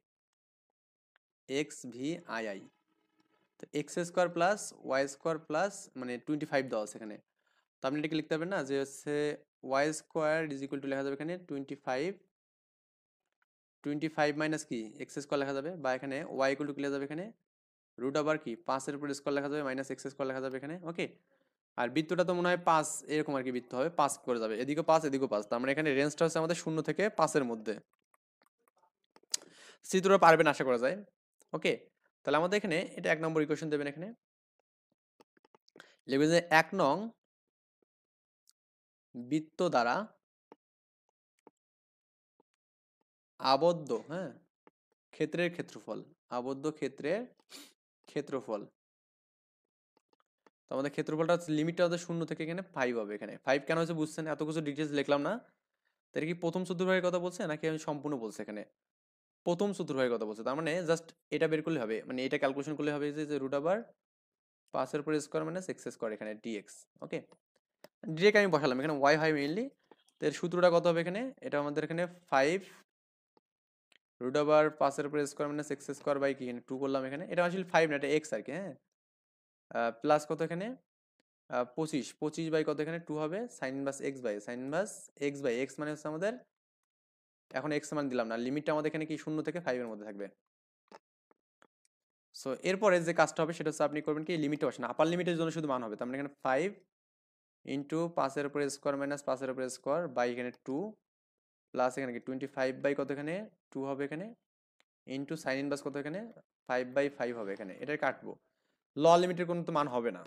x V I I. তো x square plus Y square plus মানে 25 দেওয়া আছে এখানে। তো আপনি এটাকে লিখতে পারবেন না যে হচ্ছে y square is equal to লেখা যাবে এখানে 25 মাইনাস কি এক্স স্কোয়ার লেখা যাবে, বা এখানে ওয়াই ইকুয়াল টু কি লেখা যাবে এখানে রুট ওভার কি 5 এর উপর স্কোয়ার লেখা যাবে মাইনাস এক্স স্কোয়ার লেখা যাবে এখানে, ওকে। আর বৃত্তটা তো মনে হয় 5 এরকম আর কি বৃত্ত হবে, 5 করে যাবে, এদিকে 5 এদিকেও 5, তার মানে এখানে রেঞ্জটা হচ্ছে আমাদের 0 থেকে 5 এর মধ্যে। চিত্রটা পারবেন আশা করা যায়, ওকে। তাহলে আমাদের এখানে এটা 1 নম্বর ইকুয়েশন দেবেন, এখানে লিখবেন যে 1 নং বৃত্ত দ্বারা আবদ্ধ, হ্যাঁ, ক্ষেত্রের ক্ষেত্রফল, আবদ্ধ ক্ষেত্রের ক্ষেত্রফল। তো আমাদের ক্ষেত্রফলটা লিমিটটা হচ্ছে 0 থেকে এখানে 5 হবে, এখানে 5 কেন হয়েছে বুঝছেন, এত কিছু ডিটেলস লিখলাম না। তাহলে কি প্রথম চতুর্ভাগের কথা বলছে নাকি আমি সম্পূর্ণ বলছে এখানে, প্রথম চতুর্ভাগের কথা বলছে, তার মানে জাস্ট এটা বের করলে হবে, মানে এটা ক্যালকুলেশন করলে হবে যে রুট ওভার 5 এর উপর স্কোয়ার মাইনাস এক্স স্কোয়ার এখানে ডিএক্স, ওকে। ডিরেক্ট আমি বসালাম এখানে ওয়াই হয় মেইনলি। তো এর সূত্রটা কত হবে এখানে, এটা আমাদের এখানে 5 রুট ওভার 5 এর উপর square minus x square by কি এখানে 2 করলাম এখানে, এটা আসলে 5 না, এটা এক্স আর কি, হ্যাঁ। প্লাস কত এখানে 25 বাই কত এখানে 2 হবে, sine inverse x by sine inverse x by x মানে হচ্ছে আমাদের, এখন এক্স মান দিলাম না, লিমিটটা আমাদের এখানে কি 0 থেকে 5 এর মধ্যে থাকবে। সো এরপরে যে কাজটা হবে সেটা হচ্ছে আপনি করবেন কি লিমিটটা বসান, আপার লিমিটের জন্য শুধু মান হবে, তার মানে এখানে 5 ইন্টু 5 এর উপর স্কোয়ার মাইনাস 5 এর উপর স্কোয়ার বাই এখানে 2 প্লাস এখানে কি 25 বাই কত এখানে 2 হবে এখানে, ইন্টু সাইন ইনভার্স কত এখানে 5/5 হবে এখানে, এটা কাটবো। ল লিমিটের কোনো তো মান হবে না,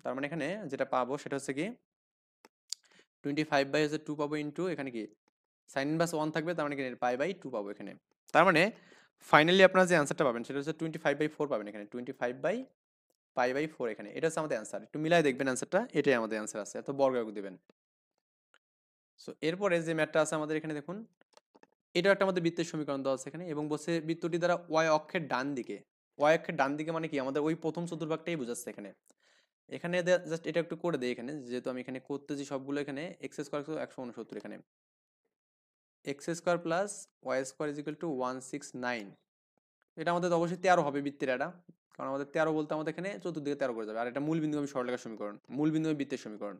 তার মানে এখানে যেটা পাবো সেটা হচ্ছে কি 25 বাই হচ্ছে 2 পাবো, ইন্টু এখানে কি সাইন ইনভার্স 1 থাকবে, তার মানে কি পাই/2 পাবো এখানে। তার মানে ফাইনালি আপনারা যে অ্যান্সারটা পাবেন সেটা হচ্ছে 25/4 পাবেন এখানে, 25/π/4 এখানে, এটা হচ্ছে আমাদের অ্যান্সার। একটু মিলাই দেখবেন অ্যান্সারটা, এটাই আমাদের অ্যান্সার আছে, এত বর্গ দিবেন। সো এরপরে যে ম্যাথটা আছে আমাদের এখানে দেখুন, এটা একটা আমাদের বৃত্তের সমীকরণ দেওয়া আছে এখানে, এবং বলছে বৃত্তটি দ্বারা ওয়াই অক্ষের ডান দিকে, ওয়াই অক্ষের ডান দিকে মানে কি আমাদের ওই প্রথম চতুর্ভাগটাই বোঝাচ্ছে এখানে। এখানে জাস্ট এটা একটু করে দেই এখানে, যেহেতু আমি এখানে করতেছি সবগুলো, এখানে এক্স স্কোয়ার 169 এখানে x square plus Y square is equal to 169। এটা আমাদের তো অবশ্যই 13 হবে বৃত্তের এটা, কারণ আমাদের 13 বলতে আমাদের এখানে চতুর্দিকে 13 করে যাবে, আর এটা মূল বিন্দু আমি সরলরেখার সমীকরণ, মূল বিন্দু বৃত্তের সমীকরণ।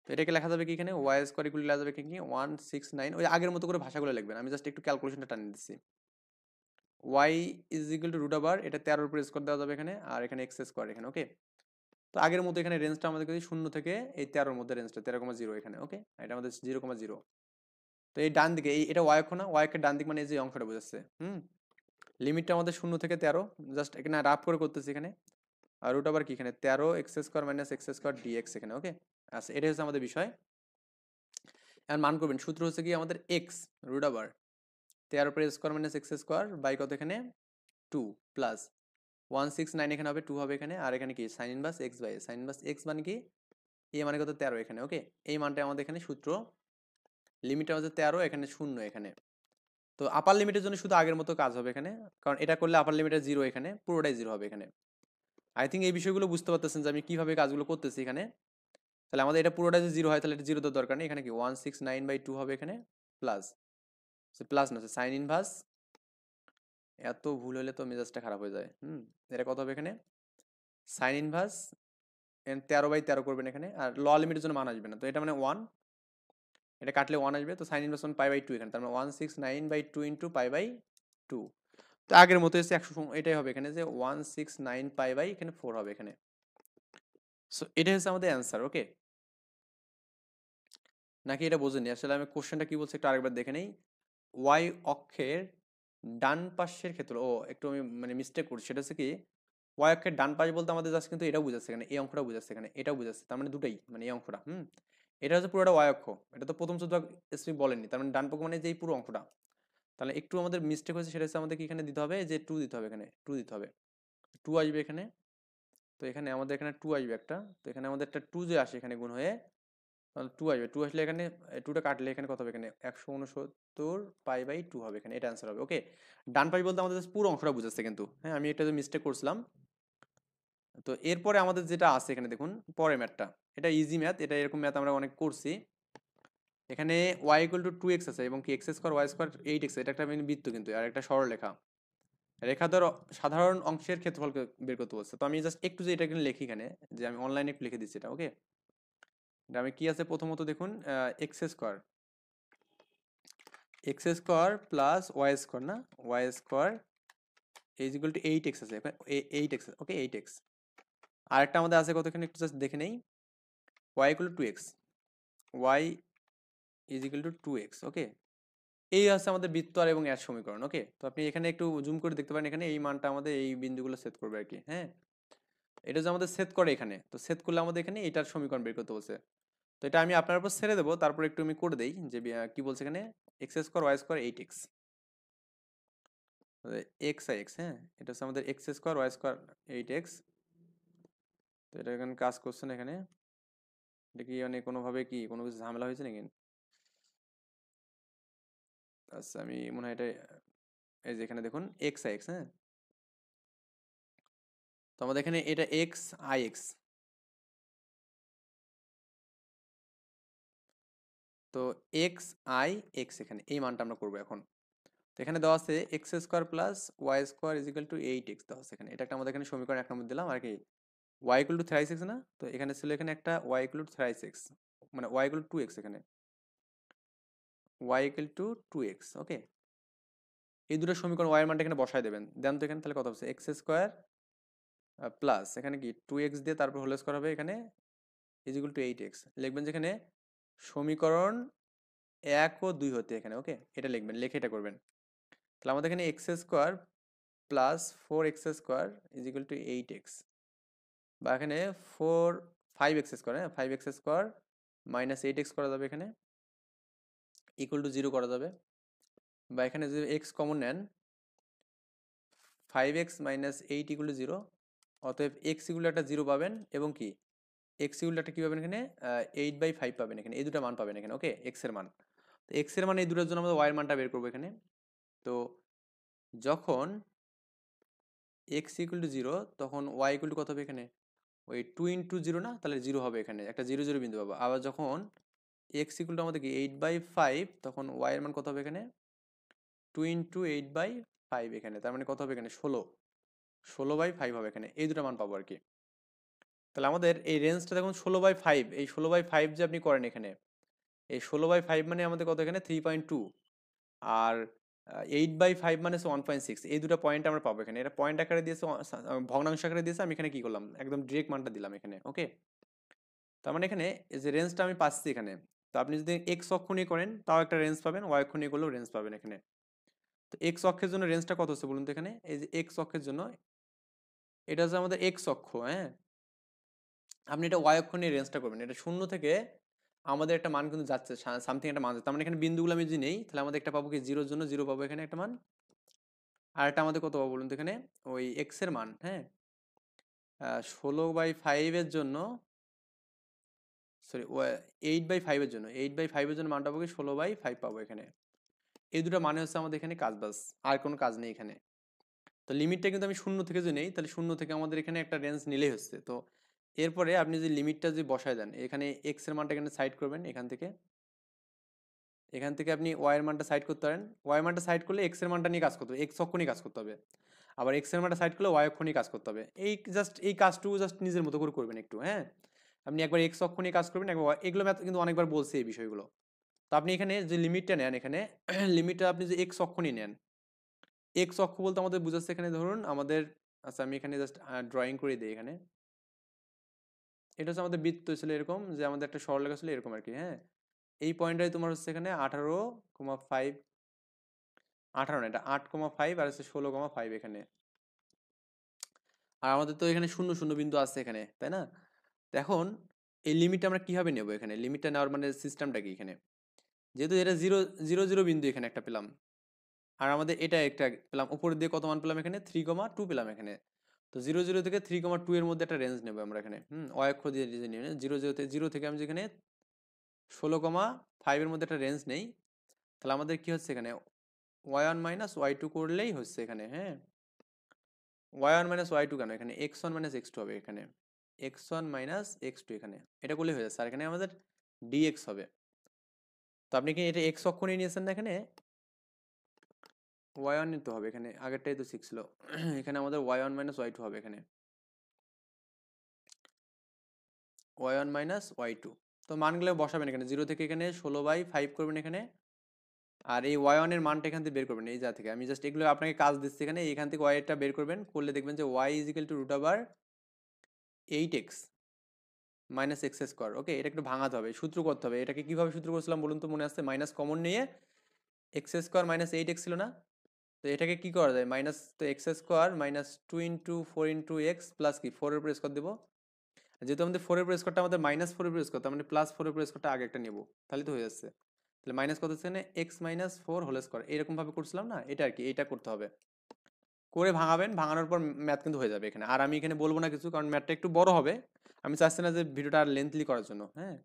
তো এটাকে লেখা যাবে কি এখানে ওয়াই স্কোয়ার ইকুয়াল লেখা যাবে কি 169, ওই আগের মতো করে ভাষাগুলো লিখবেন, আমি জাস্ট একটু ক্যালকুলেশনটা টানিয়ে দিচ্ছি। Y is equal to root over এটা 13 উপর স্কোয়ার দেওয়া যাবে এখানে, আর এখানে এক্স স্কোয়ার এখানে, ওকে। তো আগের মতো এখানে রেঞ্জটা আমাদের কাছে 0 থেকে এই 13 এর মধ্যে রেঞ্জটা 13,0 এখানে, ওকে। এটা আমাদের 0,0। তো এই ডান দিকে এটা y অক্ষ না, y অক্ষের ডান দিক মানে এই যে অংশটা বোঝাচ্ছে। লিমিটটা আমাদের 0 থেকে 13, জাস্ট এখানে রাফ করে করতেছি এখানে। আর রুট আবার কি এখানে 13 x square minus x square dx এখানে, ওকে। আচ্ছা, এটা হচ্ছে আমাদের বিষয়। আর মান করবেন, সূত্র হচ্ছে কি আমাদের এক্স রুট আবার 13 পরে square minus x square by কত এখানে 2 প্লাস 169 এখানে হবে 2 হবে এখানে, আর এখানে কি sine inverse x by sine inverse x মানে কি এ মানে কত 13 এখানে, ওকে। এই মানটা আমাদের এখানে সূত্র, লিমিটটা হচ্ছে 13, এখানে 0 এখানে। তো আপার লিমিটের জন্য শুধু আগের মতো কাজ হবে এখানে, কারণ এটা করলে আপার লিমিটের 0 এখানে, পুরোটাই 0 হবে এখানে। আই থিঙ্ক এই বিষয়গুলো বুঝতে পারতেছেন যে আমি কিভাবে কাজগুলো করতেছি এখানে। তাহলে আমাদের এটা পুরোটা যে 0 হয় তাহলে এটা 0 তো দরকার নেই, এখানে কি 169/2 হবে এখানে প্লাস, প্লাস না সাইন ইনভার্স, এত ভুল হলে তো মেজাজটা খারাপ হয়ে যায়। এটা কত হবে এখানে সাইন ইনভার্স 13/13 করবেন এখানে, আর ল লিমিটের জন্য মান আসবে না, তো এটা মানে 1, এটা কাটলে 1 আসবে, তো সাইন ইনভার্স 1 π/2 এখানে, তার মানে 169/2 ইন্টু π/2। তো আগের মতো এসে 100, এটাই হবে এখানে যে 169 এখানে 4 হবে এখানে। সো এটা হচ্ছে আমাদের অ্যান্সার, ওকে। নাকি এটা বোঝেননি? আসলে আমি কোশ্চেনটা কি বলছি একটু আরেকবার দেখে নেই। ওয়াই অক্ষের ডান পাশের ক্ষেত্র, ও একটু আমি মানে মিস্টেক করছি, সেটা হচ্ছে কি ওয়াই অক্ষের ডান পাশ বলতে আমাদের জাস্ট কিন্তু এটাও বুঝাচ্ছে এখানে, এই অঙ্কটা বুঝাচ্ছে এখানে, এটাও বুঝাচ্ছে, তার মানে দুটাই, মানে এই অঙ্কটা এটা হচ্ছে পুরোটা ওয়াই অক্ষ, এটা তো প্রথম শুধু স্পেসিফিক বলেননি, তার মানে ডান পক্ষ মানে যে এই পুরো অঙ্কটা। তাহলে একটু আমাদের মিস্টেক হয়েছে, সেটা হচ্ছে আমাদের কি এখানে দিতে হবে যে 2 দিতে হবে, এখানে 2 দিতে হবে, 2 আসবে এখানে। তো এখানে আমাদের এখানে 2 আসবে একটা, তো এখানে আমাদের একটা 2 যে আসে এখানে গুণ হয়ে, তাহলে 2 আসবে, 2 আসলে এখানে 2টা কাটলে এখানে কত হবে এখানে 169 π/2 হবে এখানে, এটা অ্যান্সার হবে, ওকে। ডান পাশ বলতে আমাদের just পুরো অংশটা বুঝাচ্ছে কিন্তু, হ্যাঁ আমি একটা মিস্টেক করছিলাম। তো এরপরে আমাদের যেটা আছে এখানে দেখুন পরের ম্যাথটা, এটা ইজি ম্যাথ, এটা এরকম ম্যাথ আমরা অনেক করছি। এখানে y ইকুয়াল টু 2x আছে এবং কি x square Y square 8x, এটা একটা বৃত্ত কিন্তু, আর একটা সরলরেখা, রেখা ধর সাধারণ অংশের ক্ষেত্রফল বের করতে বলছে। তো আমি জাস্ট একটু যে এটা এখানে লিখি এখানে, যে আমি অনলাইনে একটু লিখে দিচ্ছি এটা, ওকে। এটা আমি কি আছে প্রথমত দেখুন, X square plus Y square না, Y square is equal to 8x আছে, 8x, ওকে 8x। আরেকটা আমাদের আছে কত এখানে একটু জাস্ট দেখে নেই, y equal to 2x, y is equal two 2x, ওকে। এই হচ্ছে আমাদের বৃত্ত আর এবং এর সমীকরণ, ওকে। তো আপনি এখানে একটু জুম করে দেখতে পারেন, এখানে এই মানটা আমাদের এই বিন্দুগুলো সেট করবে আর কি, হ্যাঁ। এটা যে আমাদের সেট করে এখানে, তো সেট করলে আমাদের এখানে এটার সমীকরণ বের করতে বলছে। তো এটা আমি আপনার উপর ছেড়ে দেবো, তারপর একটু আমি করে দেই যে কি বলছে এখানে x square Y square 8x, x i x, হ্যাঁ এটা হচ্ছে আমাদের x square Y square 8x। তো এটা এখানে কাজ করছে না এখানে, এটা কি মানে কোনোভাবে কি কোনো কিছু ঝামেলা হয়েছে নাকি? আচ্ছা আমি মনে হয় এটা, এই যে এখানে দেখুন এক্স আই এক্স, হ্যাঁ। তো আমাদের এখানে এটা এক্স আই এক্স, তো এক্স আই এক্স এখানে এই মানটা আমরা করবো এখন। তো এখানে দেওয়া আছে x square plus Y square is equal to 8x দেওয়া আছে এখানে, এটা একটা আমাদের এখানে সমীকরণ 1 নম্বর দিলাম আর কি। ওয়াই ইকুয়াল টু 3x না, তো এখানে ছিল এখানে একটা ওয়াই ইকুয়াল টু 3x, মানে ওয়াই ইকুয়াল টু 2x এখানে, ওয়াই ইকুয়াল টু 2x, ওকে। এই দুটো সমীকরণ ওয়াই এর মানটা এখানে বসায় দেবেন, দেন তো এখানে তাহলে কত হচ্ছে এক্স স্কোয়ার প্লাস এখানে কি 2x দিয়ে তারপর হোল স্কোয়ার হবে এখানে ইজ ইকুয়াল টু 8x, লিখবেন যেখানে সমীকরণ 1 ও 2 হতে এখানে, ওকে। এটা লিখবেন, লিখে এটা করবেন। তাহলে আমাদের এখানে x square plus 4x square is equal to 8x, বা এখানে 5x স্কোয়ার, হ্যাঁ 5x স্কোয়ার মাইনাস 8x করা যাবে এখানে, ইকুয়াল টু 0 করা যাবে, বা এখানে যদি এক্স কমন নেন 5x মাইনাস 8 ইকুয়াল টু 0, অতএব এক্স ইকুয়াল একটা 0 পাবেন, এবং কি এক্স ইকুয়াল একটা কি পাবেন এখানে 8/5 পাবেন এখানে, এই দুটো মান পাবেন এখানে, ওকে এক্স এর মান। তো এক্স এর মান এই দুটোর জন্য আমরা ওয়াই এর মানটা বের করবো এখানে। তো যখন এক্স ইকুয়াল টু 0 তখন ওয়াই ইকুয়াল টু কত হবে এখানে ওই 2 ইন্টু 0 না, তাহলে 0 হবে এখানে, একটা 0 0 বিন্দু পাবো। আবার যখন এক্স ইকুয়াল টু আমাদের কি 8/5, তখন ওয়াই এর মান কত হবে এখানে 2 ইন্টু 8/5 এখানে, তার মানে কত হবে এখানে 16/5 হবে এখানে, এই দুটো মান পাবো আর কি। তাহলে আমাদের এই রেঞ্জটা দেখুন 16/5, এই 16/5 যে আপনি করেন এখানে, এই 16/5 মানে আমাদের কত এখানে 3.2, আর 8/5 মানে 1.6, এই দুটো পয়েন্ট আমরা পাবো এখানে। এটা পয়েন্ট আকারে দিয়েছে, ভগ্নাংশ আকারে দিয়েছে, আমি এখানে কি করলাম একদম ডিরেক্ট মানটা দিলাম এখানে, ওকে। তার মানে এখানে এই যে রেঞ্জটা আমি পাচ্ছি এখানে তো আপনি যদি এক্স অক্ষ নিয়ে করেন তাও একটা রেঞ্জ পাবেন, ওয়াই অক্ষ নিয়ে করলেও রেঞ্জ পাবেন এখানে। তো এক্স অক্ষের জন্য রেঞ্জটা কত হচ্ছে বলুন তো এখানে, এই যে এক্স অক্ষের জন্য এটা হচ্ছে আমাদের এক্স অক্ষ, হ্যাঁ। আপনি এটা ওয়াই অক্ষ নিয়ে রেঞ্জটা করবেন, এটা শূন্য থেকে আমাদের একটা মান কিন্তু যাচ্ছে, সামথিং একটা মান যাচ্ছে। তার মানে এখানে বিন্দুগুলো আমি যদি নেই তাহলে আমাদের একটা পাবো কি, জিরোর জন্য জিরো পাবো এখানে একটা মান। আর একটা আমাদের কত পাবো বলুন তো এখানে, ওই এক্স এর মান, হ্যাঁ, 16/5 এর জন্য, সরি 8/5 এর জন্য, 8/5 এর জন্য মান পাবো কি 16/5 পাবো এখানে। এই দুটো মানে হচ্ছে আমাদের এখানে কাজ, বাস আর কোনো কাজ নেই এখানে। তো লিমিটটা কিন্তু আমি শূন্য থেকে যদি নেই তাহলে শূন্য থেকে আমাদের এখানে একটা রেঞ্জ নিলেই হচ্ছে। তো এরপরে আপনি যদি লিমিটটা যদি বসায় দেন, এখানে এক্স এর মানটা এখানে সাইড করবেন, এখান থেকে আপনি ওয়াই এর মানটা সাইড করতে পারেন। ওয়াই মানটা সাইড করলে এক্স এর মানটা নিয়ে কাজ করতে হবে, এক্স অক্ষ নিয়ে কাজ করতে হবে। আবার এক্স এর মানটা সাইড করলে ওয়াই অক্ষ নিয়ে কাজ করতে হবে। এই জাস্ট এই কাজটুকু জাস্ট নিজের মতো করে করবেন একটু, হ্যাঁ। আপনি একবার এক্স অক্ষ নিয়ে কাজ করবেন, একবার এগুলো ম্যাথ কিন্তু অনেকবার বলছি এই বিষয়গুলো। তো আপনি এখানে যে লিমিটটা নেন, এখানে লিমিটটা আপনি যে এক্স অক্ষ নিয়ে নেন, এক্স অক্ষ বলতে আমাদের বুঝাচ্ছে এখানে ধরুন আমাদের, আচ্ছা আমি এখানে জাস্ট ড্রয়িং করে দিই এখানে। এটা হচ্ছে আমাদের বৃত্ত ছিল এরকম, যে আমাদের একটা সরলরেখা ছিল এরকম আর কি, হ্যাঁ। এই পয়েন্টটাই তোমার হচ্ছে এখানে 18,5, 18 না, এটা 8,5 আর হচ্ছে 16,5 এখানে। আর আমাদের তো এখানে শূন্য শূন্য বিন্দু আছে এখানে, তাই না? তো এখন এই লিমিটটা আমরা কিভাবে নেব, এখানে লিমিটটা নেওয়ার মানে সিস্টেমটা কি এখানে, যেহেতু এটা জিরো জিরো জিরো বিন্দু এখানে একটা পেলাম, আর আমাদের এটা একটা পেলাম, উপর দিয়ে কত মান পেলাম এখানে 3,2 পেলাম এখানে। তো 0 0 থেকে 3,2 এর মধ্যে একটা রেঞ্জ নেবো আমরা এখানে, অয় অক্ষ দিয়ে যদি নিই, 0 0 থেকে আমি যেখানে 16,5 এর মধ্যে একটা রেঞ্জ নেই, তাহলে আমাদের কি হচ্ছে এখানে, y1 মাইনাস y2 করলেই হচ্ছে এখানে, হ্যাঁ। y1 মাইনাস y2 কেন, এখানে x1 মাইনাস x2 হবে এখানে, x1 মাইনাস x2 এখানে, এটা করলেই হয়ে যাচ্ছে। আর এখানে আমাদের dx হবে। তো আপনি কি এটা x অক্ষ নিয়ে নিয়েছেন না, এখানে y1 নিতে হবে, এখানে আগেরটাই তো 6 ছিল এখানে আমাদের y1 মাইনাস y2 হবে এখানে, y1 মাইনাস y2। তো মানগুলো বসাবেন এখানে, 0 থেকে এখানে 16/5 করবেন এখানে। আর এই y1 এর মানটা এখান থেকে বের করবেন, এই যা থেকে আমি জাস্ট এগুলো আপনাকে কাজ দিচ্ছি এখানে, এখান থেকে y টা বের করবেন, করলে দেখবেন যে y is equal to root over 8x minus x square. Okay, এটা একটু ভাঙাতে হবে, সূত্র করতে হবে। এটাকে কিভাবে সূত্র করছিলাম বলুন তো, মনে আসছে? মাইনাস কমন নিয়ে এক্স স্কোয়ার মাইনাস 8x ছিল না? তো এটাকে কি করা যায়, মাইনাস, তো x square minus 2 × 4 × x plus কি 4 এর উপর স্কোয়ার দেবো। যেহেতু আমাদের 4 এর উপর স্কোয়ারটা আমাদের মাইনাস 4 এর উপর স্কোয়ার, তার মানে প্লাস 4 এর উপর স্কোয়ারটা আগে একটা নেবো, তাহলে তো হয়ে যাচ্ছে। তাহলে মাইনাস কত হচ্ছে এখানে, এক্স মাইনাস 4 হোল স্কোয়ার, এরকম ভাবে করছিলাম না, এটা আর কি, এটা করতে হবে। করে ভাঙাবেন, ভাঙানোর পর ম্যাথ কিন্তু হয়ে যাবে এখানে। আর আমি এখানে বলবো না কিছু, কারণ ম্যাথটা একটু বড় হবে, আমি চাচ্ছি না যে ভিডিওটা আর লেন্থলি করার জন্য, হ্যাঁ।